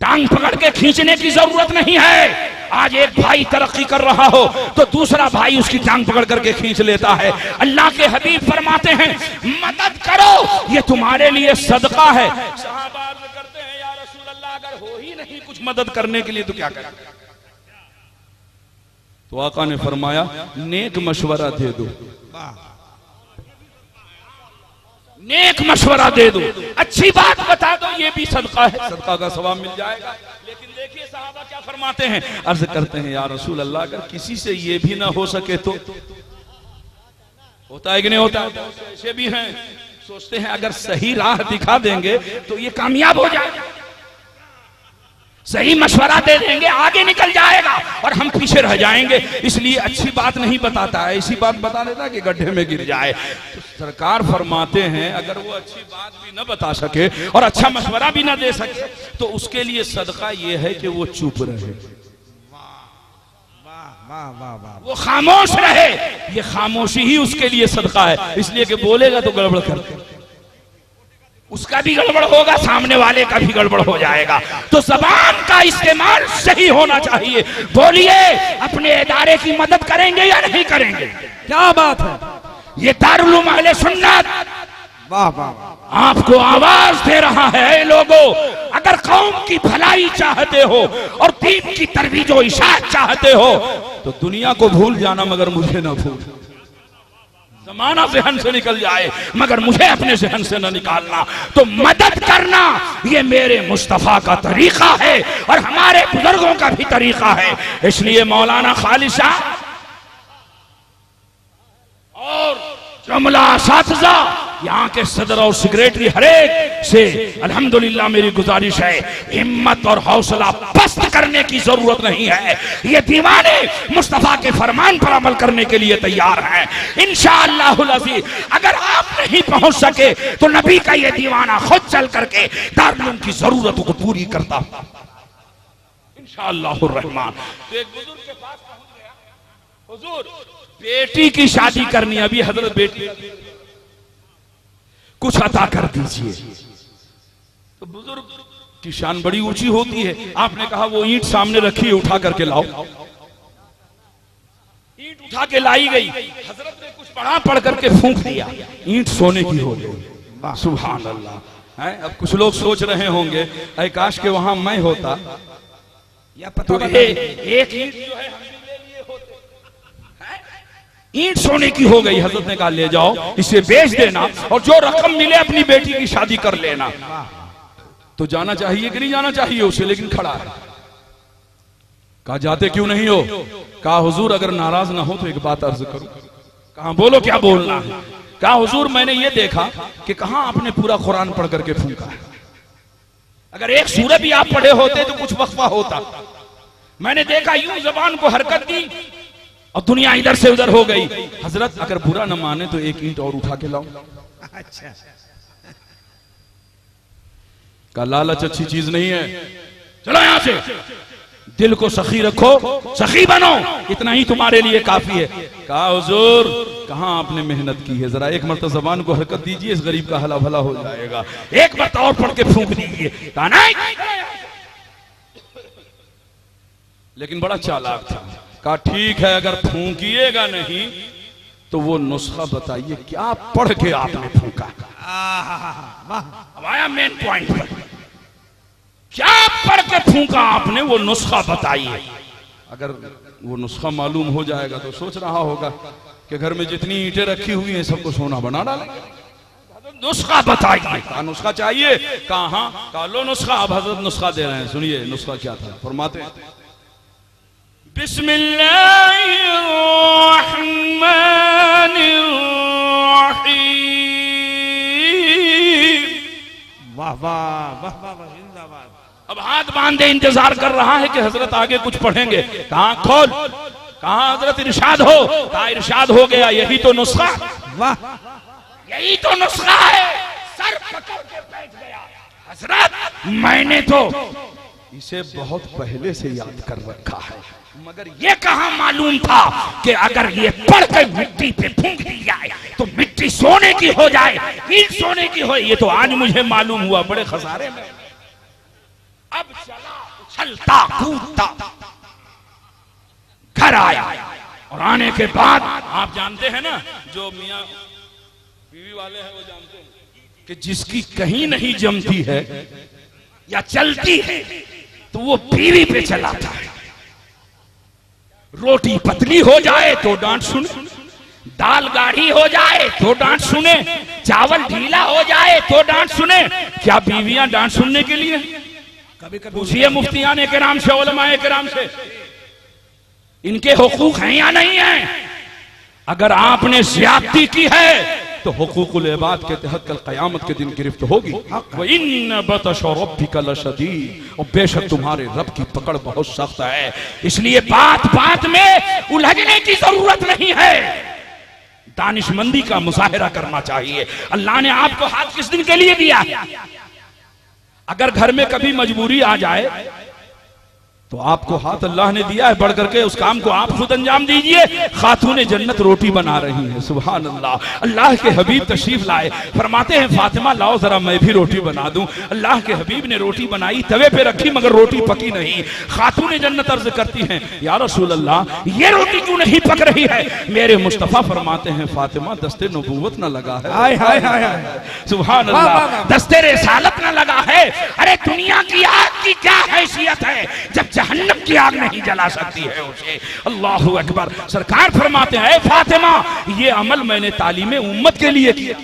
टांग पकड़ के खींचने की जरूरत नहीं है। आज एक भाई तरक्की कर रहा हो तो दूसरा भाई उसकी टांग पकड़ करके खींच लेता है। अल्लाह के हबीब फरमाते हैं, मदद करो, ये तुम्हारे लिए सदका है। सहाबा अर्ज़ करते हैं, या रसूल अल्लाह, अगर हो ही नहीं कुछ मदद करने के लिए तो क्या करें? तो आका ने फरमाया, नेक मशवरा दे दो, नेक मशवरा दे दो, अच्छी बात बता दो, ये भी सदका है, सदका का सवाब मिल जाएगा। लेकिन देखिए साहबा क्या फरमाते हैं, अर्ज करते हैं, या रसूल अल्लाह, अगर किसी से ये भी ना हो सके तो? होता है कि नहीं होता? ऐसे भी हैं, सोचते हैं अगर सही राह दिखा देंगे तो ये कामयाब हो जाएगा, सही मशवरा दे देंगे, आगे निकल जाएगा और हम पीछे रह जाएंगे। इसलिए अच्छी बात नहीं बताता है, ऐसी बात बता देता है कि गड्ढे में गिर जाए। तो सरकार फरमाते हैं, अगर वो अच्छी बात भी न बता सके और अच्छा मशवरा भी न दे सके तो उसके लिए सदका ये है कि वो चुप रहे, वो खामोश रहे। ये खामोशी ही उसके लिए सदका है। इसलिए कि बोलेगा तो गड़बड़ करते, उसका भी गड़बड़ होगा, सामने वाले का भी गड़बड़ हो जाएगा। तो ज़बान का इस्तेमाल सही होना चाहिए। बोलिए, अपने इदारे की मदद करेंगे या नहीं करेंगे? क्या बात है। ये दारुल उलूम अहले सुन्नत वाह वाह आपको आवाज दे रहा है, लोगों, अगर कौम की भलाई चाहते हो और दीन की तरवीज और इशाअत चाहते हो तो दुनिया को भूल जाना, मगर मुझे ना भूल। जमाना ज़हन से निकल जाए मगर मुझे अपने ज़हन से न निकालना। तो मदद करना ये मेरे मुस्तफ़ा का तरीका है और हमारे बुजुर्गों का भी तरीका है। इसलिए मौलाना खालिद साहब और जुमला असातिज़ा, यहाँ के सदर और सेक्रेटरी हरेक से अल्हम्दुलिल्लाह मेरी गुजारिश है, हिम्मत और हौसला पस्त करने की जरूरत नहीं है। ये दीवाने मुस्तफा के फरमान पर अमल करने के लिए तैयार हैं इंशाअल्लाहुल अज़ीज़। अगर आप नहीं पहुंच सके तो नबी का ये दीवाना खुद चल करके दारुल उलूम की जरूरतों को पूरी करता इंशाअल्लाहुर रहमान। तो एक बुजुर्ग के पास पहुंच गया, हुजूर बेटी की शादी करनी, अभी हजरत बेटी कुछ अता कर दीजिए। तो बुजुर्ग की शान बड़ी ऊंची होती है। आपने कहा वो ईंट सामने रखी, उठा करके लाओ। ईंट उठा के लाई गई, हजरत ने कुछ पढ़ा, पढ़ करके फूंक दिया, ईंट सोने की हो गई। सुभान अल्लाह। है अब कुछ लोग सोच रहे होंगे, ऐ काश के वहां मैं होता, या तो एक ईंट जो है हम भी ले लिए होते। ईंट सोने की हो गई। हजरत ने कहा ले जाओ, इसे बेच देना और जो रकम मिले अपनी बेटी की शादी कर लेना। तो जाना चाहिए कि नहीं जाना चाहिए उसे? लेकिन खड़ा है, कहा जाते क्यों नहीं हो? कहा हुजूर अगर नाराज ना हो तो एक बात अर्ज करूं। कहा बोलो क्या बोलना है? कहा हुजूर मैंने ये देखा कि कहां आपने पूरा कुरान पढ़ करके फूंका है। अगर एक सूरत भी आप पढ़े होते तो कुछ वक्फा होता। मैंने देखा यूं जबान को हरकत दी और दुनिया इधर से उधर हो गई। हजरत अगर बुरा न माने तो एक ईंट और उठा के लाओ। अच्छा का लालच अच्छी चीज नहीं है, चलो यहां से। दिल को सखी रखो, सखी बनो, इतना ही तुम्हारे लिए काफी है। कहा हुजूर कहां आपने मेहनत की है, जरा एक मरतबा जबान को हरकत दीजिए, इस गरीब का हला भला हो जाएगा। एक मरतबा और पढ़ के फूंक दीजिए। कहा नहीं, लेकिन बड़ा चालाक था। कहा ठीक है अगर फूंकिएगा नहीं तो वो नुस्खा बताइए क्या पढ़ के आपने फूंका। अब आया मेन पॉइंट पर, क्या पढ़ के फूंका आपने, वो नुस्खा बताइए। अगर वो नुस्खा मालूम हो जाएगा तो सोच रहा होगा कि घर में जितनी ईंटें रखी हुई हैं सबको सोना बना डालेंगे। नुस्खा बताइए। कहा नुस्खा चाहिए? कहा कहा लो नुस्खा। अब हजरत नुस्खा दे रहे हैं, सुनिए नुस्खा क्या था। फरमाते हैं बिस्मिल्लाहिर्रहमानिर्रहीम। वाह वाह वाह वाह, जिंदाबाद। अब हाथ बांधे इंतजार कर रहा है कि हजरत आगे कुछ पढ़ेंगे। कहां खोल, कहां हजरत इरशाद हो। कहा इरशाद हो गया, यही तो नुस्खा, वाह यही तो नुस्खा है। सर पकड़ के बैठ गया। हजरत मैंने तो इसे बहुत पहले से याद कर रखा है, मगर ये कहां मालूम था कि अगर ये पढ़ के मिट्टी पे फूंक दी जाए तो मिट्टी सोने की हो जाए, ईंट सोने की हो। ये तो आज मुझे मालूम हुआ, बड़े खसारे में। अब चला उछलता कूदता घर आया, और आने के बाद आप जानते हैं ना, जो मियां बीवी वाले हैं वो जानते हैं कि जिसकी कहीं नहीं जमती है या चलती है तो वो बीवी पे चलाता है। रोटी पतली हो जाए तो डांट सुने, दाल गाढ़ी हो जाए तो डांट सुने, चावल ढीला हो जाए तो डांट सुने। क्या बीवियां डांट सुनने के लिए? कभी कभी पूछिए मुफ्तियाने किराम से, उलमाए किराम से, इनके हुकूक हैं या नहीं है? अगर आपने ज्यादती की है तो हुकूकुल इबाद के तहत कल क़यामत के दिन गिरफ्त होगी। व इन्न बतश रब्बिका लशदीद, और बेशक तुम्हारे रब की पकड़ बहुत सख्त है। इसलिए बात बात में उलझने की जरूरत नहीं है, दानिशमंदी का मुजाहिरा करना चाहिए। अल्लाह ने आपको हाथ किस दिन के लिए दिया? अगर घर में कभी मजबूरी आ जाए तो आपको हाथ अल्लाह ने दिया है, बढ़ करके उस काम को आप खुद अंजाम दीजिए। खातूने जन्नत रोटी बना रही है, सुभान अल्लाह। अल्लाह के हबीब तशरीफ लाए, फरमाते हैं फातिमा लाओ जरा मैं भी रोटी बना दूं। अल्लाह के हबीब ने रोटी बनाई, तवे पे रखी, मगर रोटी पकी नहीं। खातूने जन्नत अर्ज करती हैं या रसूल अल्लाह ये रोटी क्यों नहीं पक रही है? मेरे मुस्तफा फरमाते हैं फातिमा दस्ते नबूवत न लगा है। हाय हाय हाय, सुभान अल्लाह, दस्ते रिसालत न लगा है। अरे दुनिया की आग की क्या हैसियत है जब जहन्नम की आग नहीं जला सकती है उसे। अल्लाहु अकबर। सरकार फरमाते हैं फातिमा ये अमल मैंने तालीम उम्मत के लिए किया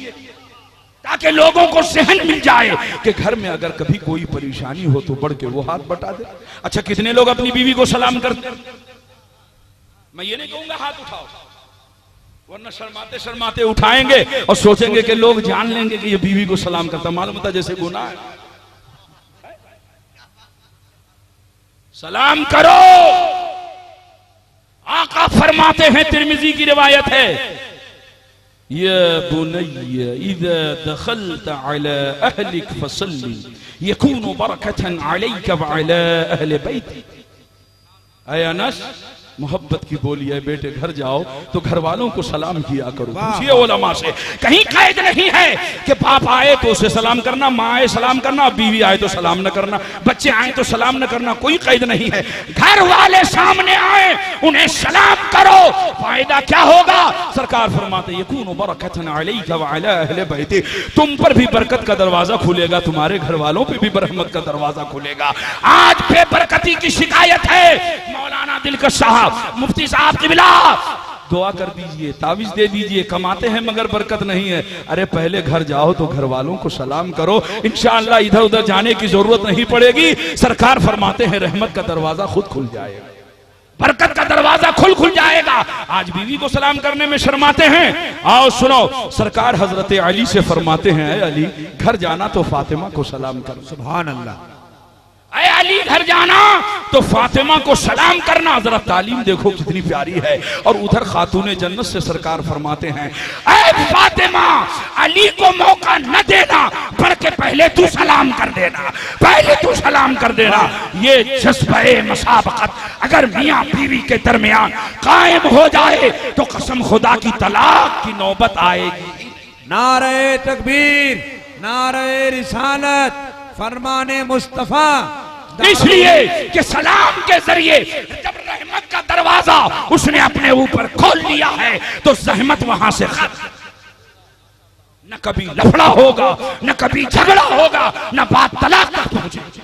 ताकि लोगों को सहन मिल जाए कि घर में अगर कभी कोई परेशानी हो तो बढ़ के वो हाथ बटा दे। अच्छा कितने लोग अपनी बीवी को सलाम करते? मैं ये नहीं कहूंगा हाथ उठाओ, वरना शर्माते शर्माते उठाएंगे और सोचेंगे कि लोग जान लेंगे कि ये बीवी को सलाम करता, मालूम होता जैसे गुनाह है। सलाम करो। आका फरमाते हैं, तिर्मिजी की रिवायत है, या बुनय्या इज़ा दखलत अला अहलिक फसल्ली यकूनु बरकतन अलैका व अला अहले बैतिक। ऐ अनस मोहब्बत की बोली है, बेटे घर जाओ तो घर वालों को सलाम किया करो। पूछिए उलमा से, कहीं कैद नहीं है कि बाप आए तो उसे सलाम करना, माँ आए सलाम करना, बीवी आए तो सलाम न करना, बच्चे आए तो सलाम न करना, कोई कैद नहीं है। घर वाले सामने आए उन्हें सलाम करो, फायदा क्या होगा? सरकार फरमाते यकूनु बरकतन अलैका व अला अहले बैतिक, तुम पर भी बरकत का दरवाजा खुलेगा, तुम्हारे घर वालों पे भी रहमत का दरवाजा खुलेगा। आज बेबरकती की शिकायत है। मौलाना दिलकश साहब, मुफ्ती साहब की बिला दुआ कर दीजिए, तावीज दे दीजिए, कमाते हैं मगर बरकत नहीं है। अरे पहले घर जाओ तो घर वालों को सलाम करो, इंशाअल्लाह इधर उधर जाने की जरूरत नहीं पड़ेगी। सरकार फरमाते हैं रहमत का दरवाजा खुद खुल जाएगा। बरकत का दरवाजा खुल जाएगा। आज बीवी को सलाम करने में शर्माते हैं। आओ सुनो, सरकार हजरत अली से फरमाते हैं, अली घर जाना तो फातिमा को सलाम करो। सुभान अल्लाह। अरे अली घर जाना तो फातिमा को सलाम करना। जरा तालीम देखो कितनी प्यारी है। और उधर खातूने जन्नत से सरकार फरमाते हैं, ऐ फातिमा अली को मौका न देना, बल्कि पहले तू सलाम कर देना, पहले तू सलाम कर देना। ये जज्बे मसाबकत अगर मियां बीवी के दरमियान कायम हो जाए तो कसम खुदा की तलाक की नौबत आएगी। नारे तकबीर, नारे रिसालत, फरमाने मुस्तफा। इसलिए कि सलाम के जरिए जब रहमत का दरवाजा उसने अपने ऊपर खोल लिया है तो जहमत वहां से खत्म। न कभी लफड़ा होगा, न कभी झगड़ा होगा, न बात तलाक तक पहुंचेगी।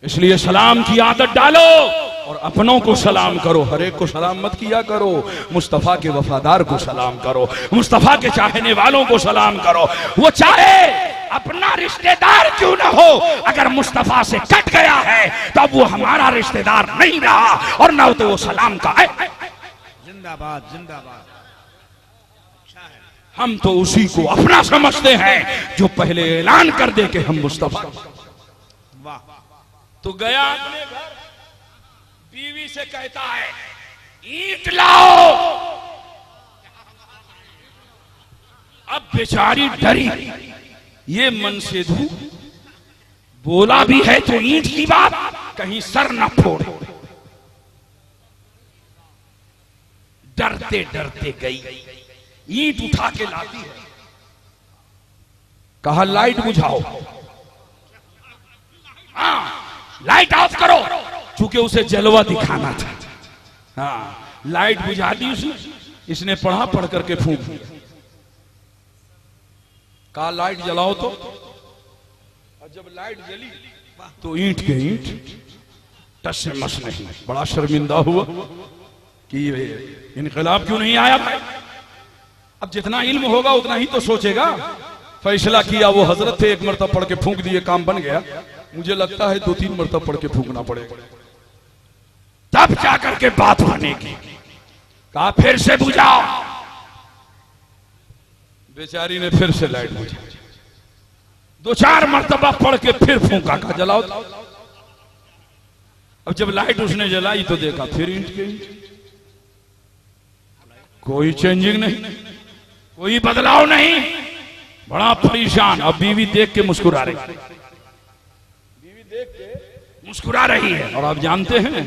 इसलिए सलाम की आदत डालो और अपनों को सलाम करो। हर एक को सलाम मत किया करो, मुस्तफा के वफादार को सलाम करो, मुस्तफा के चाहने वालों को सलाम करो। वो चाहे अपना रिश्तेदार क्यों ना हो, अगर मुस्तफा से कट गया है तो अब वो हमारा रिश्तेदार नहीं रहा और ना तो वो सलाम का है। जिंदाबाद जिंदाबाद। हम तो उसी को अपना समझते हैं जो पहले ऐलान कर दे कि हम मुस्तफा। वाह। तो गया अपने घर, बीवी से कहता है ईंट लाओ। अब बेचारी डरी, ये मन से धू बोला भी है तो ईंट की बात, कहीं सर न फोड़े। डरते डरते गई, ईंट उठा के लाती है। कहा लाइट बुझाओ। हाँ लाइट ऑफ करो, चूंकि उसे जलवा दिखाना था। हाँ लाइट बुझा दी उसने, इसने पढ़ा पढ़ करके फूंक दिया। कहा लाइट जलाओ तो, और जब लाइट जली तो ईंट के ईंट टस से मस नहीं। बड़ा शर्मिंदा हुआ कि इनकलाब क्यों नहीं आया भाई। अब जितना इल्म होगा उतना ही तो सोचेगा। फैसला किया, वो हजरत थे, एक मरतबा पढ़ के फूंक दिए, काम बन गया। मुझे लगता है 2-3 मरतबा पढ़ के फूंकना पड़ेगा, तब जाकर के बात बनेगी। कहा फिर से बुझाओ। बेचारी ने फिर से लाइट बुझा, 2-4 मरतबा पढ़ के फिर फूंका। कहा जलाओ। अब जब लाइट उसने जलाई तो देखा फिर ईंट के ईंट, कोई चेंजिंग नहीं, कोई बदलाव नहीं। बड़ा परेशान। अब बीवी देख के मुस्कुरा रही, बीवी देख के मुस्कुरा रही है। और आप जानते हैं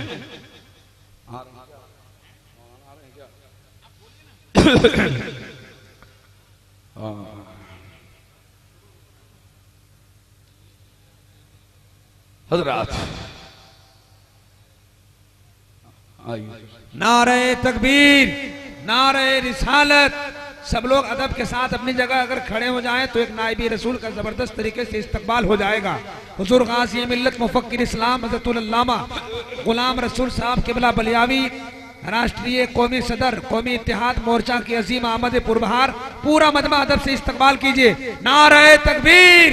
हजरात, नारे तकबीर, नारे रिसालत। सब लोग अदब के साथ अपनी जगह अगर खड़े हो जाएं तो एक नाइबी रसूल का जबरदस्त तरीके से इस्तकबाल हो जाएगा। हुजूर गाज़ी मिल्लत मुफक्किर इस्लाम हज़रतुल अल्लामा गुलाम रसूल साहब किबला बलियावी, राष्ट्रीय कौमी सदर, कौमी इत्तेहाद मोर्चा की अजीम आमद पुरबहार, पूरा मजमा अदब से इस्तकबाल कीजिए। नारे तकबीर,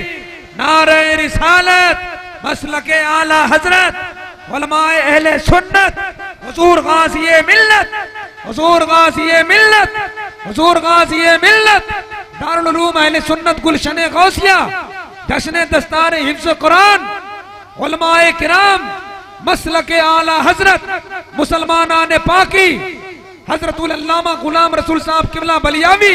नारे रिसालत, मसलके आला हजरत, उलमाए अहले सुन्नत, हुजूर गाज़ी मिल्लत, हुजूर गाज़ी मिल्लत, हुजूर गाज़ी मिल्लत, दारुल उलूम अहले सुन्नत गुलशन गौसिया, जश्न दस्तार हिफ्ज़ कुरान, उलमाए किराम, मसलके आला हजरत, मुसलमानाने पाकी, हजरतुल अल्लामा गुलाम रसूल साहब किबला बलियावी।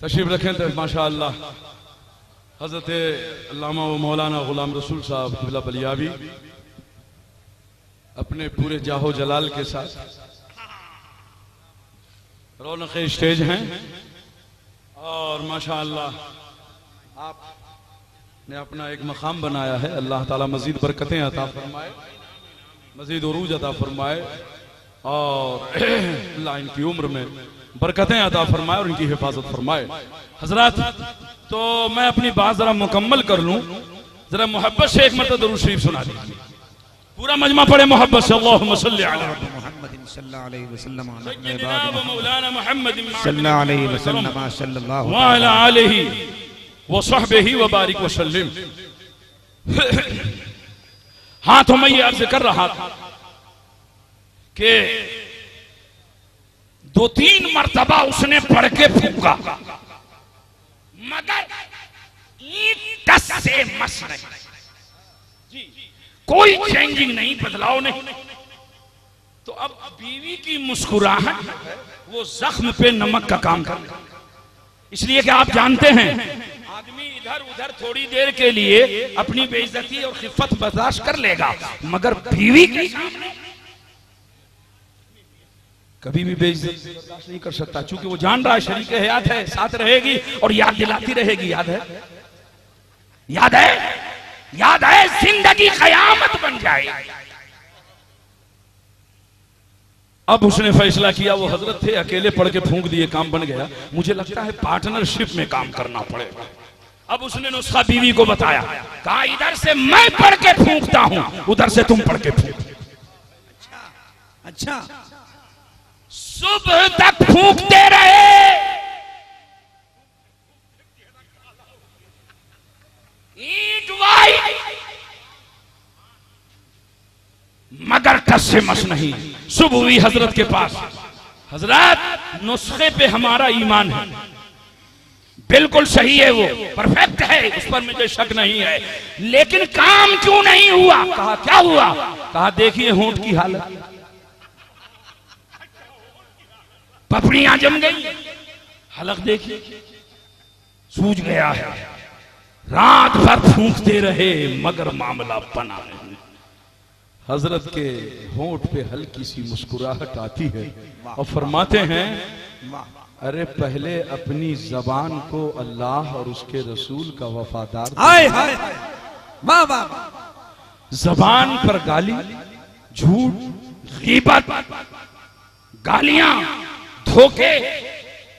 तशरीफ रखें तो माशाअल्लाह हजरत अल्लामा व मौलाना गुलाम रसूल साहब किबला बलियावी अपने पूरे जाहो जलाल के साथ रौनक स्टेज हैं। और माशाअल्लाह आपने अपना एक मकाम बनाया है। अल्लाह ताला मजीद बरकतें अता फरमाए, मजीद उरूज अता फरमाए और अल्लाह इनकी उम्र में बरकतें अता फरमाए और इनकी हिफाजत फरमाए। हजरत, तो मैं अपनी बात जरा मुकम्मल कर लूं, जरा मोहब्बत से एक मरतबा दरूद शरीफ सुना दीजिए। पूरा मजमा पढ़े मोहब्बत से। अल्लाहुम्मा सल्ली अला मुहम्मद सल्लल्लाहु अलैहि वसल्लम सय्यिदिना व मौलाना मुहम्मद सल्लल्लाहु अलैहि वसल्लम सल्लल्लाहु व अला आलिहि व सहबिहि व बारिक व सल्लिम। हाँ, तो मैं ये अर्ज कर रहा था कि 2-3 मरतबा उसने पढ़ के फूका, मगर ईंट दस से मस नहीं, कोई चेंजिंग नहीं, बदलाव नहीं। तो अब बीवी की मुस्कुराहट वो जख्म पे नमक का काम करता है। इसलिए कि आप जानते हैं आदमी इधर उधर थोड़ी देर के लिए अपनी बेइज्जती और खिफत बर्दाश्त कर लेगा, मगर बीवी के सामने कभी भी बेइज्जती बर्दाश्त नहीं कर सकता, क्योंकि वो जान रहा है शरीक हयात है, साथ रहेगी और याद दिलाती रहेगी। याद है, याद है, याद है, जिंदगी कयामत बन जाए। अब उसने फैसला किया, वो हजरत थे, अकेले पढ़ के फूंक दिए, काम बन गया। मुझे लगता है पार्टनरशिप में काम करना पड़ेगा। अब उसने नुस्खा बीवी को बताया, कहा इधर से मैं पढ़ के फूंकता हूं, उधर से तुम पढ़ के फूंक। अच्छा, सुबह तक फूंकते रहे, ईंट वाइट, मगर टस से मस नहीं। सुबह हुई हजरत के पास, हजरत नुस्खे पे हमारा ईमान है, बिल्कुल सही है, वो परफेक्ट है, उस पर मुझे शक नहीं है, लेकिन काम क्यों नहीं हुआ? कहा क्या हुआ? कहा देखिए होंठ की हालत, पपड़ियां जम गई, हलक देखिए सूज गया है। रात भर फूंकते रहे मगर मामला बना नहीं। हजरत के होंठ पे हल्की सी मुस्कुराहट आती है और फरमाते हैं, अरे पहले अपनी जबान को अल्लाह और उसके रसूल का वफादार, हाय हाय, वाह वाह, जबान पर गाली, झूठ, गीबत, गालियां, धोखे,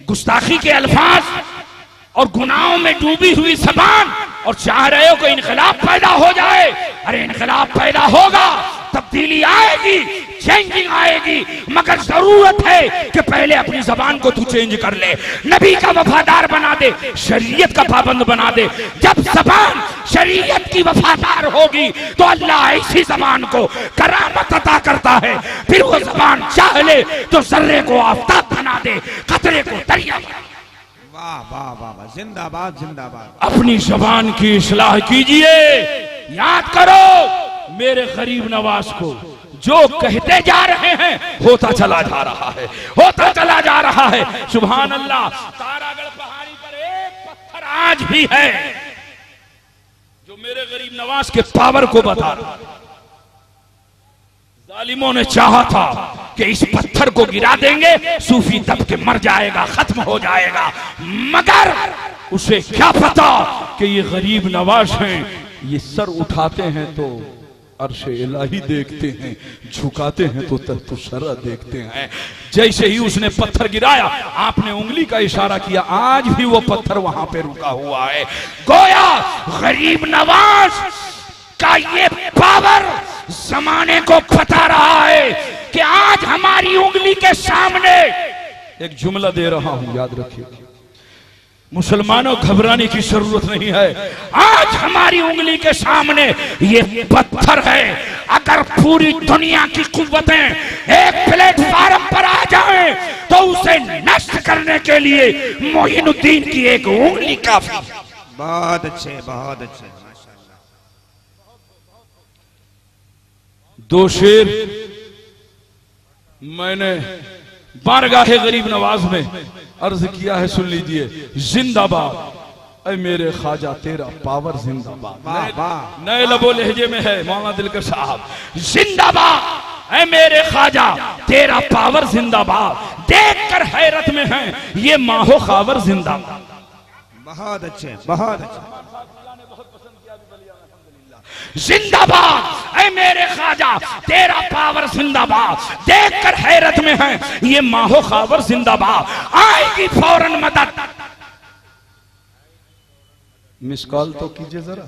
गुस्ताखी के अल्फाज और गुनाहों में डूबी हुई जबान, और चाह रहे हो कि इनकलाब पैदा हो जाए। अरे इनकलाब पैदा होगा, तब्दीली आएगी, चेंजिंग आएगी, मगर जरूरत है कि पहले अपनी जबान को तू चेंज कर ले, नबी का वफादार बना दे, शरीयत का पाबंद बना दे। जब जबान शरीयत की वफादार होगी तो अल्लाह ऐसी जबान को करामत अता करता है। फिर वो जबान चाह ले तो जर्रे को आफताब बना दे, कतरे को दरिया। वाह वाह वाह वाह, जिंदाबाद जिंदाबाद। अपनी जबान की इस्लाह कीजिए। याद करो मेरे गरीब नवाज को, जो कहते जा रहे हैं होता चला जा रहा है, होता चला जा रहा है। सुभान अल्लाह। तारागढ़ पहाड़ी पर एक पत्थर आज भी है जो मेरे गरीब नवाज के पावर को बता रहा है। जालिमों ने चाहा था कि इस पत्थर को गिरा देंगे, सूफी दब के मर जाएगा, खत्म हो जाएगा, मगर उसे क्या पता कि ये गरीब नवाज हैं। ये सर उठाते हैं तो अर्श इलाही देखते हैं, झुकाते हैं तो तख्त शरा देखते हैं। जैसे ही उसने पत्थर गिराया, आपने उंगली का इशारा किया, आज भी वो पत्थर वहां पे रुका हुआ है। गोया गरीब नवाज का ये पावर जमाने को बता रहा है कि आज हमारी उंगली के सामने, एक जुमला दे रहा हूं याद रखिए, मुसलमानों घबराने की जरूरत नहीं है। आज हमारी उंगली के सामने ये पत्थर है। अगर पूरी दुनिया की कुव्वतें एक प्लेटफार्म पर आ जाएं तो उसे नष्ट करने के लिए मोइनुद्दीन की एक उंगली काफी। बहुत अच्छे, बहुत अच्छे। दो शेर मैंने बारगाहे गरीब नवाज में अर्ज किया है, सुन लीजिए। जिंदाबाद ऐ मेरे ख्वाजा तेरा पावर जिंदाबाद। नए लबो लहजे में है मौलाना दिलकर साहब। जिंदाबाद ऐ मेरे ख्वाजा तेरा पावर जिंदाबाद। देख कर हैरत में है ये माहो खावर जिंदाबाद। बहुत अच्छे, बहुत अच्छे। जिंदाबाद ऐ ऐ मेरे ख्वाजा तेरा पावर जिंदाबाद, देखकर हैरत में है ये माहो खावर जिंदाबाद, आएगी फौरन मदद। मिस कॉल तो कीजिए जरा।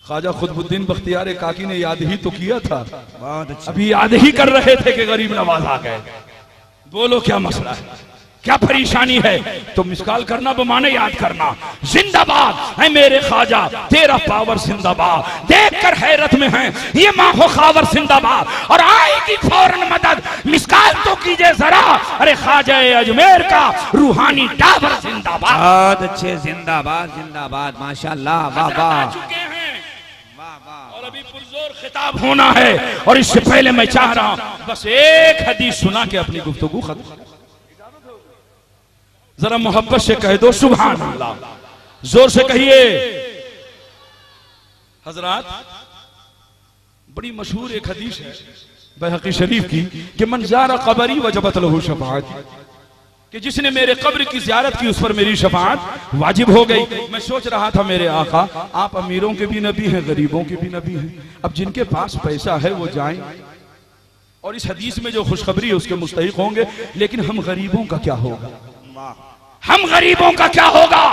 ख्वाजा खुतबुद्दीन बख्तियार काकी ने याद ही तो किया था, अभी याद ही कर रहे थे कि गरीब नवाज आ गए। बोलो क्या मसला है, क्या परेशानी है? तो मिसकाल करना बमाने याद करना। जिंदाबाद है मेरे ख्वाजा तेरा पावर जिंदाबाद, देखकर हैरत में है ये माहो खावर जिंदाबाद, और आएगी फौरन मदद। मिसकाल तो कीजिए जरा। अरे ख्वाजा अजमेर का रूहानी टावर जिंदाबाद। बहुत अच्छे, जिंदाबाद जिंदाबाद, माशाल्लाह, वाह वाह। और अभी पुरजोर खिताब होना है, और इससे पहले मैं चाह रहा हूं बस एक हदीस सुना के अपनी गुफ्तगू खत्म। जरा मोहब्बत से कह दो सुभान अल्लाह, जोर से कहिए। हजरात, बड़ी मशहूर एक हदीस है बैहक़ी शरीफ की कि मन ज़ारा क़बरी वजबत लहू शफ़ाअत, कि जिसने मेरे कब्र की ज़ियारत की उस पर मेरी शफ़ाअत वाजिब हो गई। मैं सोच रहा था मेरे आका आप अमीरों के भी नबी हैं, गरीबों के भी नबी हैं, अब जिनके पास पैसा है वो जाएं और इस हदीस में जो खुशखबरी है उसके मुस्तहिक होंगे, लेकिन हम गरीबों का क्या होगा? हम गरीबों का क्या होगा?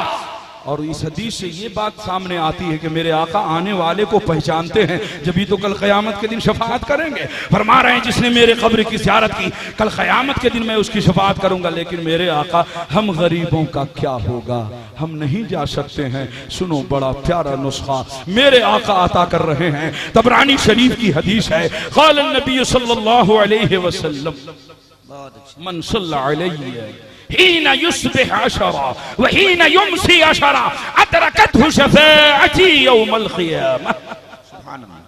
और इस हदीस से ये बात सामने आती है कि मेरे आका आने वाले को पहचानते हैं, जब तो कल क़यामत के दिन शफाअत करेंगे। फरमा रहे हैं जिसने मेरे कब्र की ज़ियारत की कल क़यामत के दिन मैं उसकी शफाअत करूंगा। लेकिन मेरे आका हम गरीबों का क्या होगा? हम नहीं जा सकते हैं। सुनो बड़ा प्यारा नुस्खा मेरे आका अता कर रहे हैं, तबरानी शरीफ की हदीस है। क़ाल नबी सल्लल्लाहु अलैहि वसल्लम मन सल्ला अलैहि हीना युस्बिह अशरा व हीना युमसी अशरा अदरकतहु शफ़ाअती यौमल क़ियामह। सुभान अल्लाह।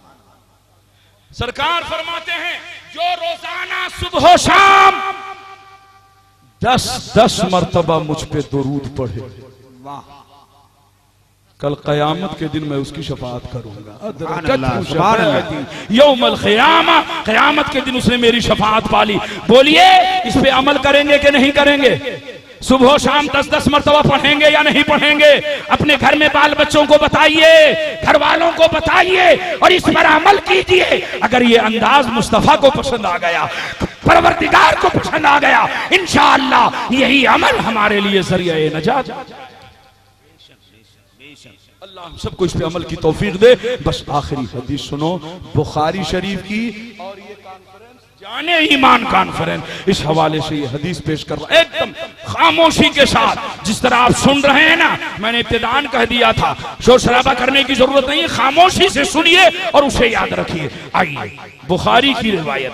सरकार फरमाते हैं जो रोजाना सुबह शाम 10-10 मर्तबा मुझ पे दुरूद पढ़े, वाह, कल क़यामत के दिन मैं उसकी शफाअत करूंगा। यौमल क़ियामा, क़यामत के दिन उसने मेरी शफाअत पाली। बोलिए इस पे अमल करेंगे कि नहीं करेंगे? सुबह शाम 10-10 मर्तबा पढ़ेंगे या नहीं पढ़ेंगे? अपने घर में बाल बच्चों को बताइए, घर वालों को बताइए और इस पर अमल कीजिए। अगर ये अंदाज मुस्तफा को पसंद आ गया, परवरदिगार को पसंद आ गया, इंशाअल्लाह यही अमल हमारे लिए ज़रिया नजात। अल्लाह हम सबको इस पे अमल की तौफीक दे। बस आखिरी हदीस सुनो बुखारी शरीफ की, और ये कॉन्फ्रेंस जाने ईमान कॉन्फ्रेंस, इस हवाले से ये हदीस पेश कर रहा एकदम खामोशी के साथ। जिस तरह आप सुन रहे हैं ना, मैंने इब्तिदान कह दिया था शोर शराबा करने की जरूरत नहीं है, खामोशी से सुनिए और उसे याद रखिए। आइए बुखारी की रिवायत।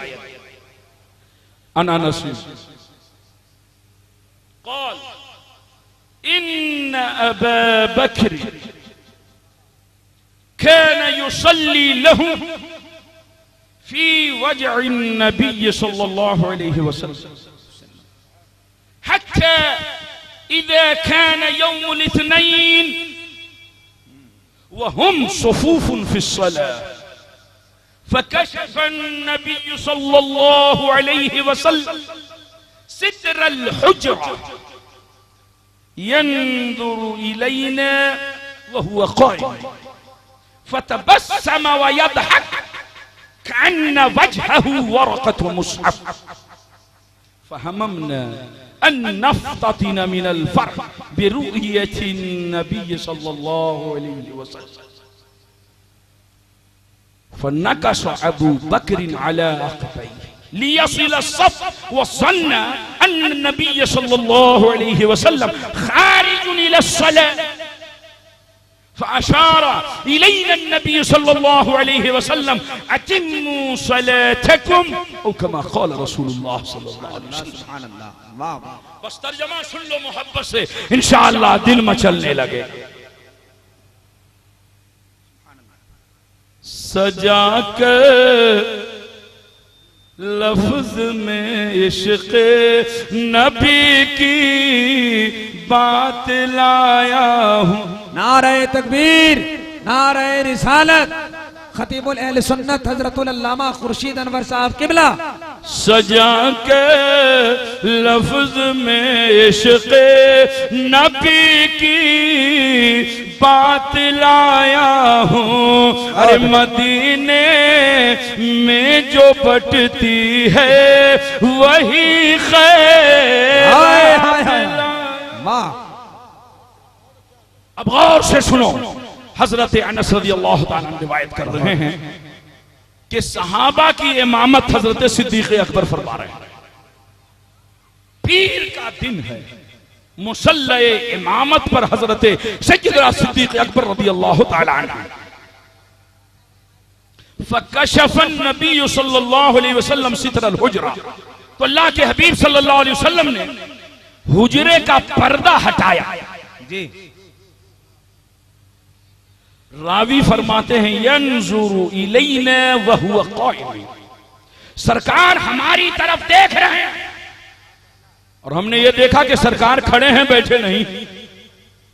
अन अनस क़ाल इन्न अबा बकर कान युसल्ली लहु फी वजअ नबी सल्लल्लाहु अलैहि वसल्लम हत्ता इज़ा कान यौमुल इत्नैन वहुम सुफूफुन फिस्सलाह फकशफ़ नबी सल्लल्लाहु अलैहि वसल्लम सित्रल हुज्रा यंजुरु इलैना वहुवा क़ाइम फतबस्सम वयदहक कअन्न वजहहु वरक़तु मुस्हफ़ फहममना अन नफ्ततिन मिनल फ़रह बिरु'यति नबी सल्लल्लाहु अलैहि वसल्लम फनकस अबू बकर अला अक़बैहि लियसिल अस्सफ़ वज़न्न अन्न नबी सल्लल्लाहु अलैहि वसल्लम ख़ारिजुन इला अस्सलाह फ़अशार इलैना नबी सल्लल्लाहु अलैहि वसल्लम अतिम्मू सलातकुम औ कमा क़ाल रसूलुल्लाह सल्लल्लाहु अलैहि वसल्लम। सुभान अल्लाह, वाह। बस तर्जुमा सुन लो मोहब्बत से, इंशाअल्लाह दिल मचलने लगे। सजा के लफ्ज में इश्क़ नबी की बात लाया हूँ। नारे तकबीर, नारे रिसालत, खतीबुल अहले सुन्नत हजरतुल अल्लामा खुर्शीद अनवर साहब किबला। सजा के लफ्ज में इश्क़ नबी की बात लाया हूँ, अरे मदीने में जो बटती है वही खैर। अब गौर से सुनो, हजरत अनस रज़ियल्लाहु ताला अन्हु रिवायत कर रहे हैं कि सहाबा की इमामत हजरत सिद्दीक अकबर फरमा रहे हैं। पीर का दिन है, मुसल्ले इमामत पर हजरत सैयदना सिद्दीक अकबर रज़ियल्लाहु ताला अन्हु फकशफन नबी सल्लल्लाहु अलैहि वसल्लम सित्रल हुजरा, तो अल्लाह के हबीब सल्लल्लाहु अलैहि वसल्लम ने हुजरे का पर्दा हटाया जी। रावी फरमाते हैं यंजुरु इलैना व हुवा काइम, सरकार हमारी तरफ देख रहे हैं और हमने ये देखा कि सरकार खड़े हैं, बैठे नहीं।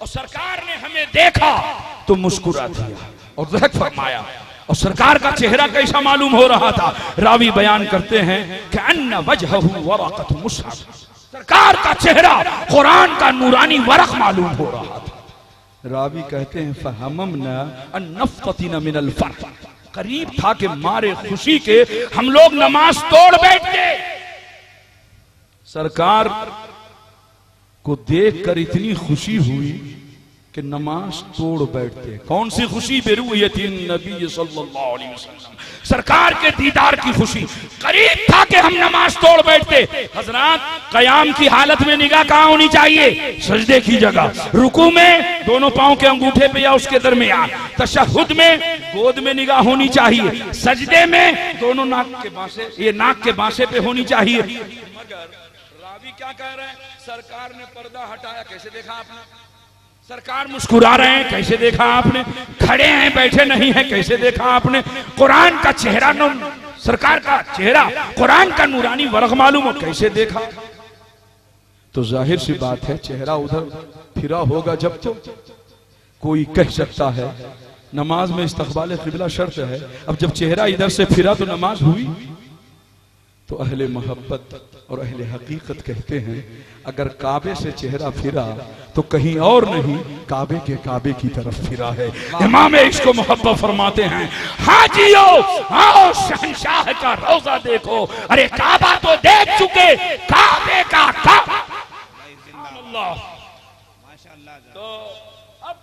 और सरकार ने हमें देखा तो मुस्कुरा दिया और ज़हक फरमाया। और सरकार का चेहरा कैसा मालूम हो रहा था? रावी बयान करते हैं कि अन्ना वजहहु वरक़तु मुसहफ, सरकार का चेहरा कुरान का नूरानी वरक़ मालूम हो रहा था। रावी कहते हैं फहममना अन नफ़तिना मिनल फ़र्क़, करीब था कि मारे खुशी के हम लोग नमाज तोड़ बैठते। सरकार को देखकर इतनी खुशी हुई कि नमाज तोड़ बैठते। कौन सी खुशी? बिरुयतिन नबी सल्लल्लाहु अलैहि वसल्लम, सरकार के दीदार की खुशी। करीब था कि हम नमाज तोड़ बैठते। हजरात, कयाम की हालत में निगाह कहाँ होनी चाहिए? सजदे की जगह। रुकू में दोनों पांव के अंगूठे पे या उसके दरमियान। तशहुद में गोद में निगाह होनी चाहिए। सजदे में दोनों नाक के बांसे, ये नाक के बांसे पे होनी चाहिए। मगर रावी क्या कह रहे हैं? सरकार ने पर्दा हटाया, कैसे देखा आपने? सरकार मुस्कुरा रहे हैं, कैसे देखा आपने? खड़े हैं, बैठे नहीं हैं, कैसे देखा आपने? कुरान का चेहरा, सरकार का चेहरा कुरान का नूरानी वर्ग मालूम हो, कैसे देखा? तो जाहिर सी बात है, चेहरा उधर फिरा होगा जब तो कोई कह सकता है। नमाज में इस्तक़बाल क़िबला शर्त है। अब जब चेहरा इधर से फिरा तो नमाज हुई। तो अहले मोहब्बत और अहले हकीकत कहते हैं, अगर काबे से चेहरा फिरा तो कहीं और नहीं, काबे की तरफ फिरा है। इमाम इश्क मोहब्बत फरमाते हैं, हाजियो आओ शहंशाह का रोजा देखो। अरे काबा तो देख चुके, काबे का काबा। तो अब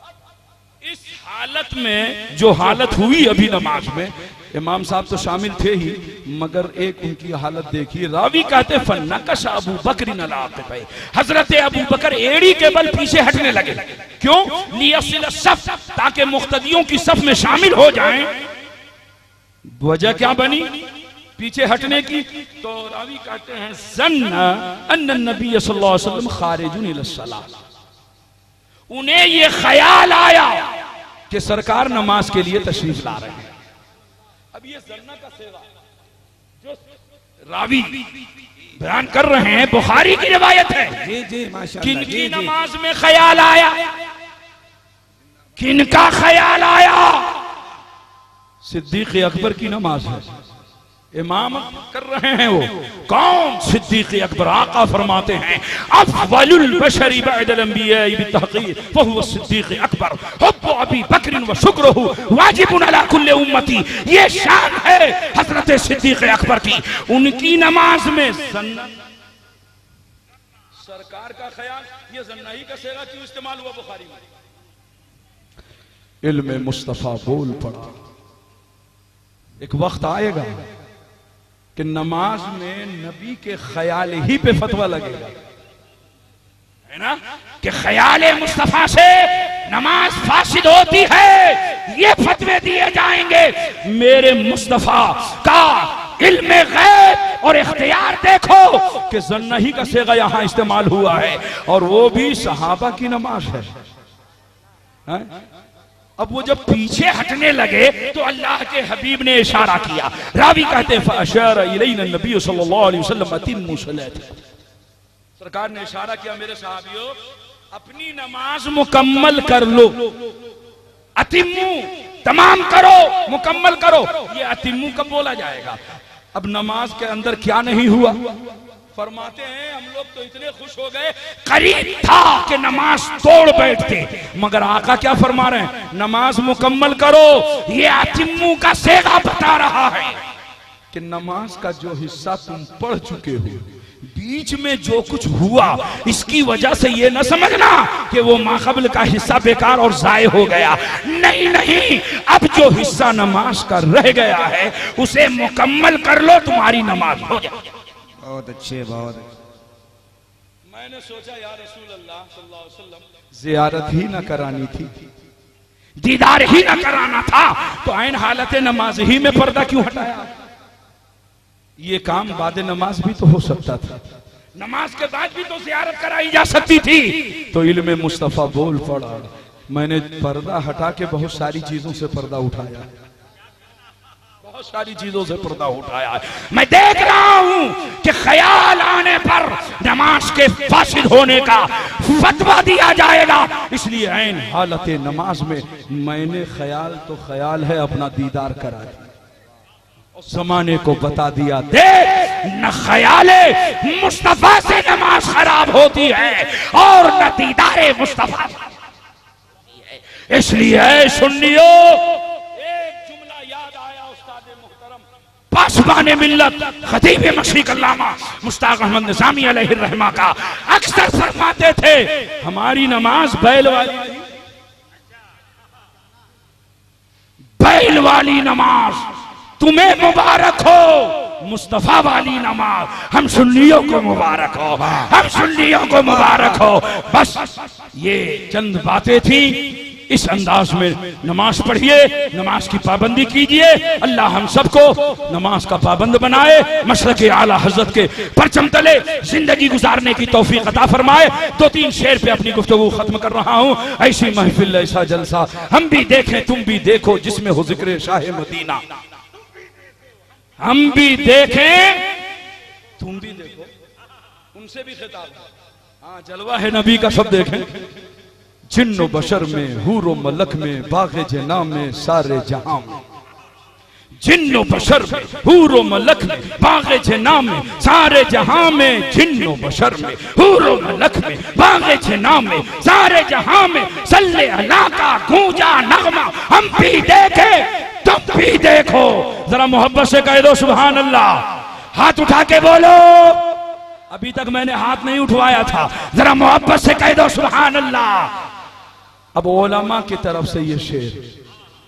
इस हालत में जो हालत हुई अभी नमाज में, इमाम साहब तो शामिल थे ही, मगर एक उनकी हालत देखिए। रावी कहते फन्नकश अबू बकर नलाक़िब, हजरत अबू बकर एड़ी के बल पीछे हटने लगे। क्यों? लियसिल सफ, ताकि मुक्तदियों की सफ में शामिल हो जाएं। वजह क्या बनी पीछे हटने की? तो रावी कहते हैं ज़न्ना अन्न नबी सल्लल्लाहु अलैहि वसल्लम खारिजुन इलस्सलाह, उन्हें ये ख्याल आया कि सरकार नमाज के लिए तशरीफ ला रहे हैं। अब ये जन्ना का सेवा जो रावी बयान कर रहे हैं, बुखारी की रिवायत है। जी जी माशाअल्लाह। किनकी नमाज में ख्याल आया? किनका ख्याल आया? सिद्दीक अकबर की नमाज है, इमाम कर रहे हैं वो। कौन? सिद्दीक अकबर। आका फरमाते हैं अफ़ज़लुल बशरी बअदल अंबिया बितहक़ीक़ फ़हुव सिद्दीक अकबर, हुब्बु अबी बकर व शुक्रुहु वाजिबुन अला कुल्ली उम्मती। ये शान है हजरत सिद्दीक अकबर की। उनकी नमाज में जन्ना, सरकार का ख्याल, ये जन्नाही का सेगा क्यों इस्तेमाल हुआ बुखारी में? इल्म मुस्तफा बोल पड़ा। एक वक्त आएगा कि नमाज में नबी के ख्याल ही पे फतवा लगेगा, है ना, कि ख्याल मुस्तफा से नमाज फासिद होती है। ये फतवे दिए जाएंगे। मेरे मुस्तफा का इल्म गैब और इख्तियार देखो कि ज़न्नही का सेगा यहां इस्तेमाल हुआ है, और वो भी सहाबा की नमाज है। अब वो जब पीछे हटने लगे तो अल्लाह के हबीब ने इशारा किया। रावी कहते हैं फअशारा इलैना नबी सल्लल्लाहु अलैहि वसल्लम अतिम्मु सलात, सरकार ने इशारा किया, मेरे सहाबियों अपनी नमाज मुकम्मल कर लो। अतिम्मु, तमाम करो, मुकम्मल करो। ये अतिम्मु कब बोला जाएगा? अब नमाज के अंदर क्या नहीं हुआ? फरमाते हैं हम लोग तो इतने खुश हो गए, करीब था कि नमाज तोड़ बैठते, मगर आका क्या फरमा रहे हैं, नमाज मुकम्मल करो। ये अतिम्मू का सेगा बता रहा है कि नमाज का जो हिस्सा तुम पढ़ चुके हो, बीच में जो कुछ हुआ इसकी वजह से ये न समझना कि वो माक़बल का हिस्सा बेकार और जाये हो गया। नहीं नहीं, अब जो हिस्सा नमाज का रह गया है उसे मुकम्मल कर लो, तुम्हारी नमाज हो जाए। बहुत अच्छे, बहुत अच्छे। मैंने सोचा या रसूल अल्लाह सल्लल्लाहु अलैहि वसल्लम ज़ियारत ही न करानी थी, दीदार ही न कराना था, तो ऐन हालत नमाज ही में पर्दा क्यों हटाया? ये काम बाद नमाज भी तो हो सकता था, नमाज के बाद भी तो ज़ियारत कराई जा सकती थी। तो इल्मे मुस्तफ़ा बोल पड़ा, मैंने पर्दा हटा के बहुत सारी चीजों से पर्दा उठाया, बहुत सारी चीजों से पर्दा उठाया। मैं देख रहा हूं कि ख्याल आने पर नमाज के फासिद होने का फतवा दिया जाएगा, इसलिए ऐन हालत नमाज में मैंने ख्याल तो ख्याल है अपना दीदार करा दिया, ज़माने को बता दिया, देख न ख्याले मुस्तफा से नमाज खराब होती है और न दीदारे मुस्तफा। इसलिए सुन्नियो, एक जुमला याद आया उस्ताद मुहतरम पासबान मिल्लत खतीब मशरिक अल्लामा मुश्ताक अहमद निज़ामी अलैहि रहमा का, अक्सर फरमाते थे हमारी नमाज बैल वाली, बैल वाली नमाज तुम्हें मुबारक हो, मुस्तफा वाली नमाज हम सुन्नियों को मुबारक हो, हम सुन्नियों को मुबारक हो। बस ये चंद बातें थी, इस अंदाज में नमाज पढ़िए, नमाज की पाबंदी कीजिए। अल्लाह हम सबको नमाज का पाबंद बनाए, मशरक़ आला हजरत के परचम तले जिंदगी गुजारने की तौफीक अता फरमाए। 2-3 शेर पे अपनी गुफ्तगू खत्म कर रहा हूँ। ऐसी महफिल, ऐसा जलसा हम भी देखें तुम भी देखो, जिसमें हो जिक्र शाह मदीना, हम भी देखें तुम भी देखो, उनसे भी खिताब। हाँ, जलवा है नबी का, सब देखें। जिन्नो बशर में, हूरो मलक में, बाग़े जना में, सारे जहां में, जिन्नो बशर में, हूरो मलक में, बाग़े जना में, सारे जहां में, जिन्नो बशर में, हूरो मलक में, बाग़े जना में, सारे जहां में, सल्ले अला का गूंजा नगमा हम भी देखे तुम भी देखो। जरा मोहब्बत से कह दो सुभान अल्लाह, हाथ उठा के बोलो, अभी तक मैंने हाथ नहीं उठवाया था, जरा मोहब्बत से कह दो सुभान अल्लाह। अब उलमा की तरफ से ये शेर,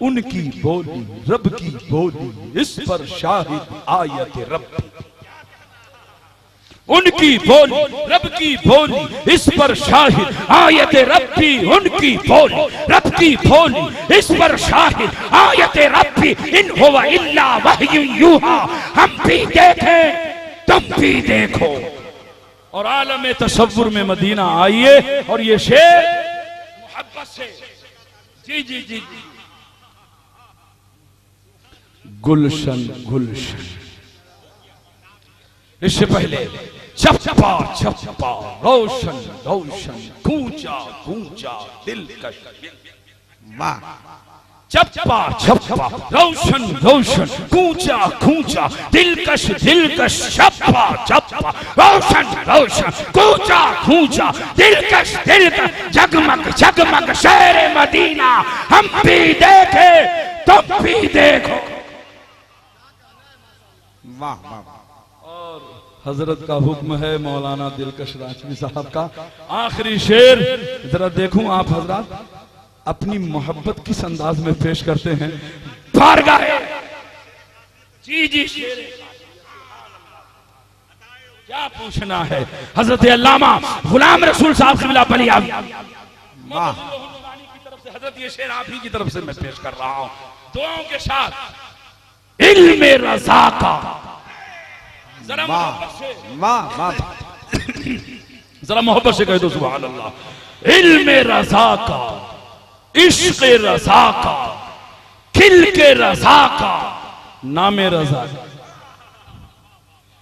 उनकी बोली रब की बोली, इस पर शाहिद आयत रब, उनकी बोली रब की बोली, इस पर शाहिद आयत रब की, उनकी बोली रब की बोली, इस पर शाहिद आयत रब की, इन हुवा इल्ला वह्यु यूहा हम भी देखें तुम भी देखो। और आलम तसव्वुर में मदीना आइए और ये शेर मोहब्बत से, जी जी जी, गुलशन गुलशन, इससे पहले छप्पा छप्पा रोशन रोशन, कूचा कूचा दिलकश, वाह, छप्पा छप्पा रोशन रोशन, कूचा कूचा दिलकश दिलकश, छप्पा छप्पा रोशन रोशन, कूचा कूचा दिलकश दिलकश, जगमग जगमग शहर मदीना हम भी देखे तुम भी देखो। वाह वाह। हजरत का हुक्म है मौलाना दिलकश राजवी साहब का, आखिरी शेर जरा देखूं आप हजरत अपनी मोहब्बत किस अंदाज में पेश करते हैं। बारगाह जी जी शेर, क्या पूछना है। हजरत अल्लामा गुलाम रसूल साहब क़िबला बलिया की तरफ से हजरत ये शेर आप ही की तरफ से मैं पेश कर रहा हूं, दुआओं के साथ। इल्मे रज़ा का, जरा जरा मोहब्बत से कह दो सुभान अल्लाह। इल्मे रज़ा का, इश्क़ रज़ा का, खिल के रज़ा का, नामे रज़ा,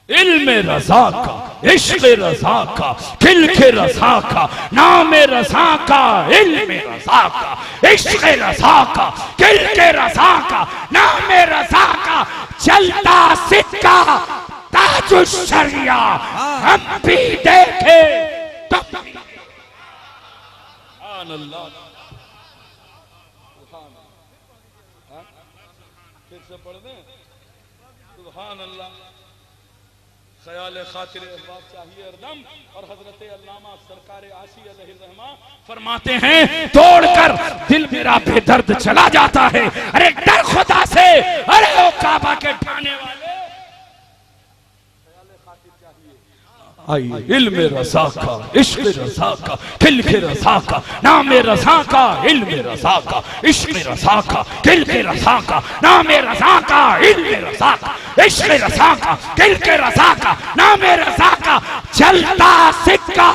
इल्मे रज़ा का, इश्क़ रज़ा का, खिल के रज़ा का, नामे रज़ा का, इल्मे रज़ा का, इश्क़ रज़ा का, खिल के रज़ा का, नामे रज़ा का, चलता सिक्का ताजुश शरिया हम भी देखे तब। सुभान अल्लाह, फिर से पढ़ दें, सुभान अल्लाह। ख्याल खातिर अहबाब चाहिए हरदम। और हजरत अल्लामा सरकार आशी अलैहिर्रहमा फरमाते हैं तोड़कर दिल मेरा बेदर्द चला जाता है। अरे डर खुदा से, अरे ओ काबा के ढाने वाले। आइए इल्म रज़ा का, इश्क रज़ा का, खिल के रज़ा का, नाम रज़ा का, इल्म रज़ा का, इश्क रज़ा का, खिल के रज़ा का, नाम रज़ा का, इल्म रज़ा का, इश्क रज़ा का, खिल के रज़ा का, नाम रज़ा का, चलता सिक्का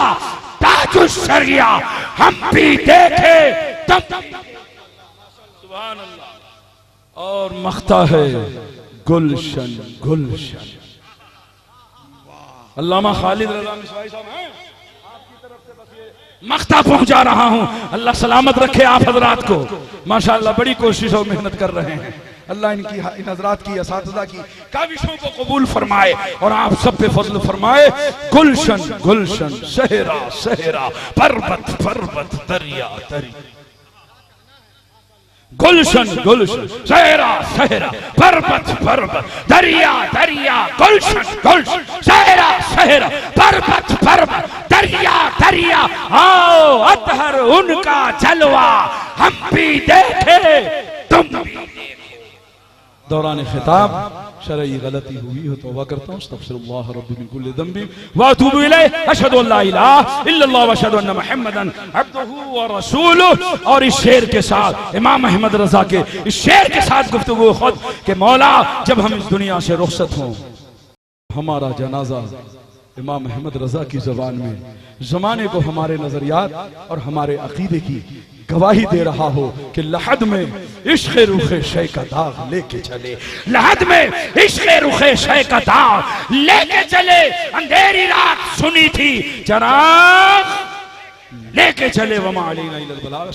ताजुश शरिया हम भी देखे तब। सुभान अल्लाह। और मख्ता है गुलशन गुलशन। अल्लामा खालिद रज़ा मिसवाई साहब हैं आपकी तरफ से, बस ये मख्ता पहुंचा रहा हूं। अल्लाह सलामत रखे आप हजरात को। माशाअल्लाह बड़ी कोशिश और मेहनत कर रहे हैं। अल्लाह इनकी इन हजरात की असातिज़ा की काविशों को कबूल फरमाए और आप सब पे फजल फरमाए। गुलशन गुलशन, सहरा सहरा, पर्वत पर्वत, दरिया दरिया। गुलशन गुलशन, सहरा सहरा, पर्वत पर्वत, दरिया दरिया। गुलशन गुलशन, सहरा सहरा, पर्वत पर्वत, दरिया दरिया। आओ अतहर उनका जलवा हम भी देखे तुम भी। दौरान खिताब शरई गलती हुई हो तौबा करता हूँ। अस्तगफिरुल्लाह रब्बी मिन कुल्लि ज़ंबि व अतूबु इलैहि। अशहदु अल्ला इलाहा इल्लल्लाह व अशहदु अन्ना मुहम्मदन अब्दुहु व रसूलुहु। और इस शेर के साथ, इमाम अहमद रजा के इस शेर के साथ गुफ्तगू खुद के मौला जब हम इस दुनिया से रुखसत हों, हमारा जनाजा इमाम अहमद रजा की ज़बान में ज़माने को हमारे नजरियात और हमारे अकीदे की गवाही दे रहा हो कि लहद में इश्क़ रुखे शय का दाग लेके चले, लहद में इश्क़ रुखे शय का दाग लेके चले। अंधेरी रात सुनी थी, चराग लेके चले। वमा अलैना इल्लल बलाग।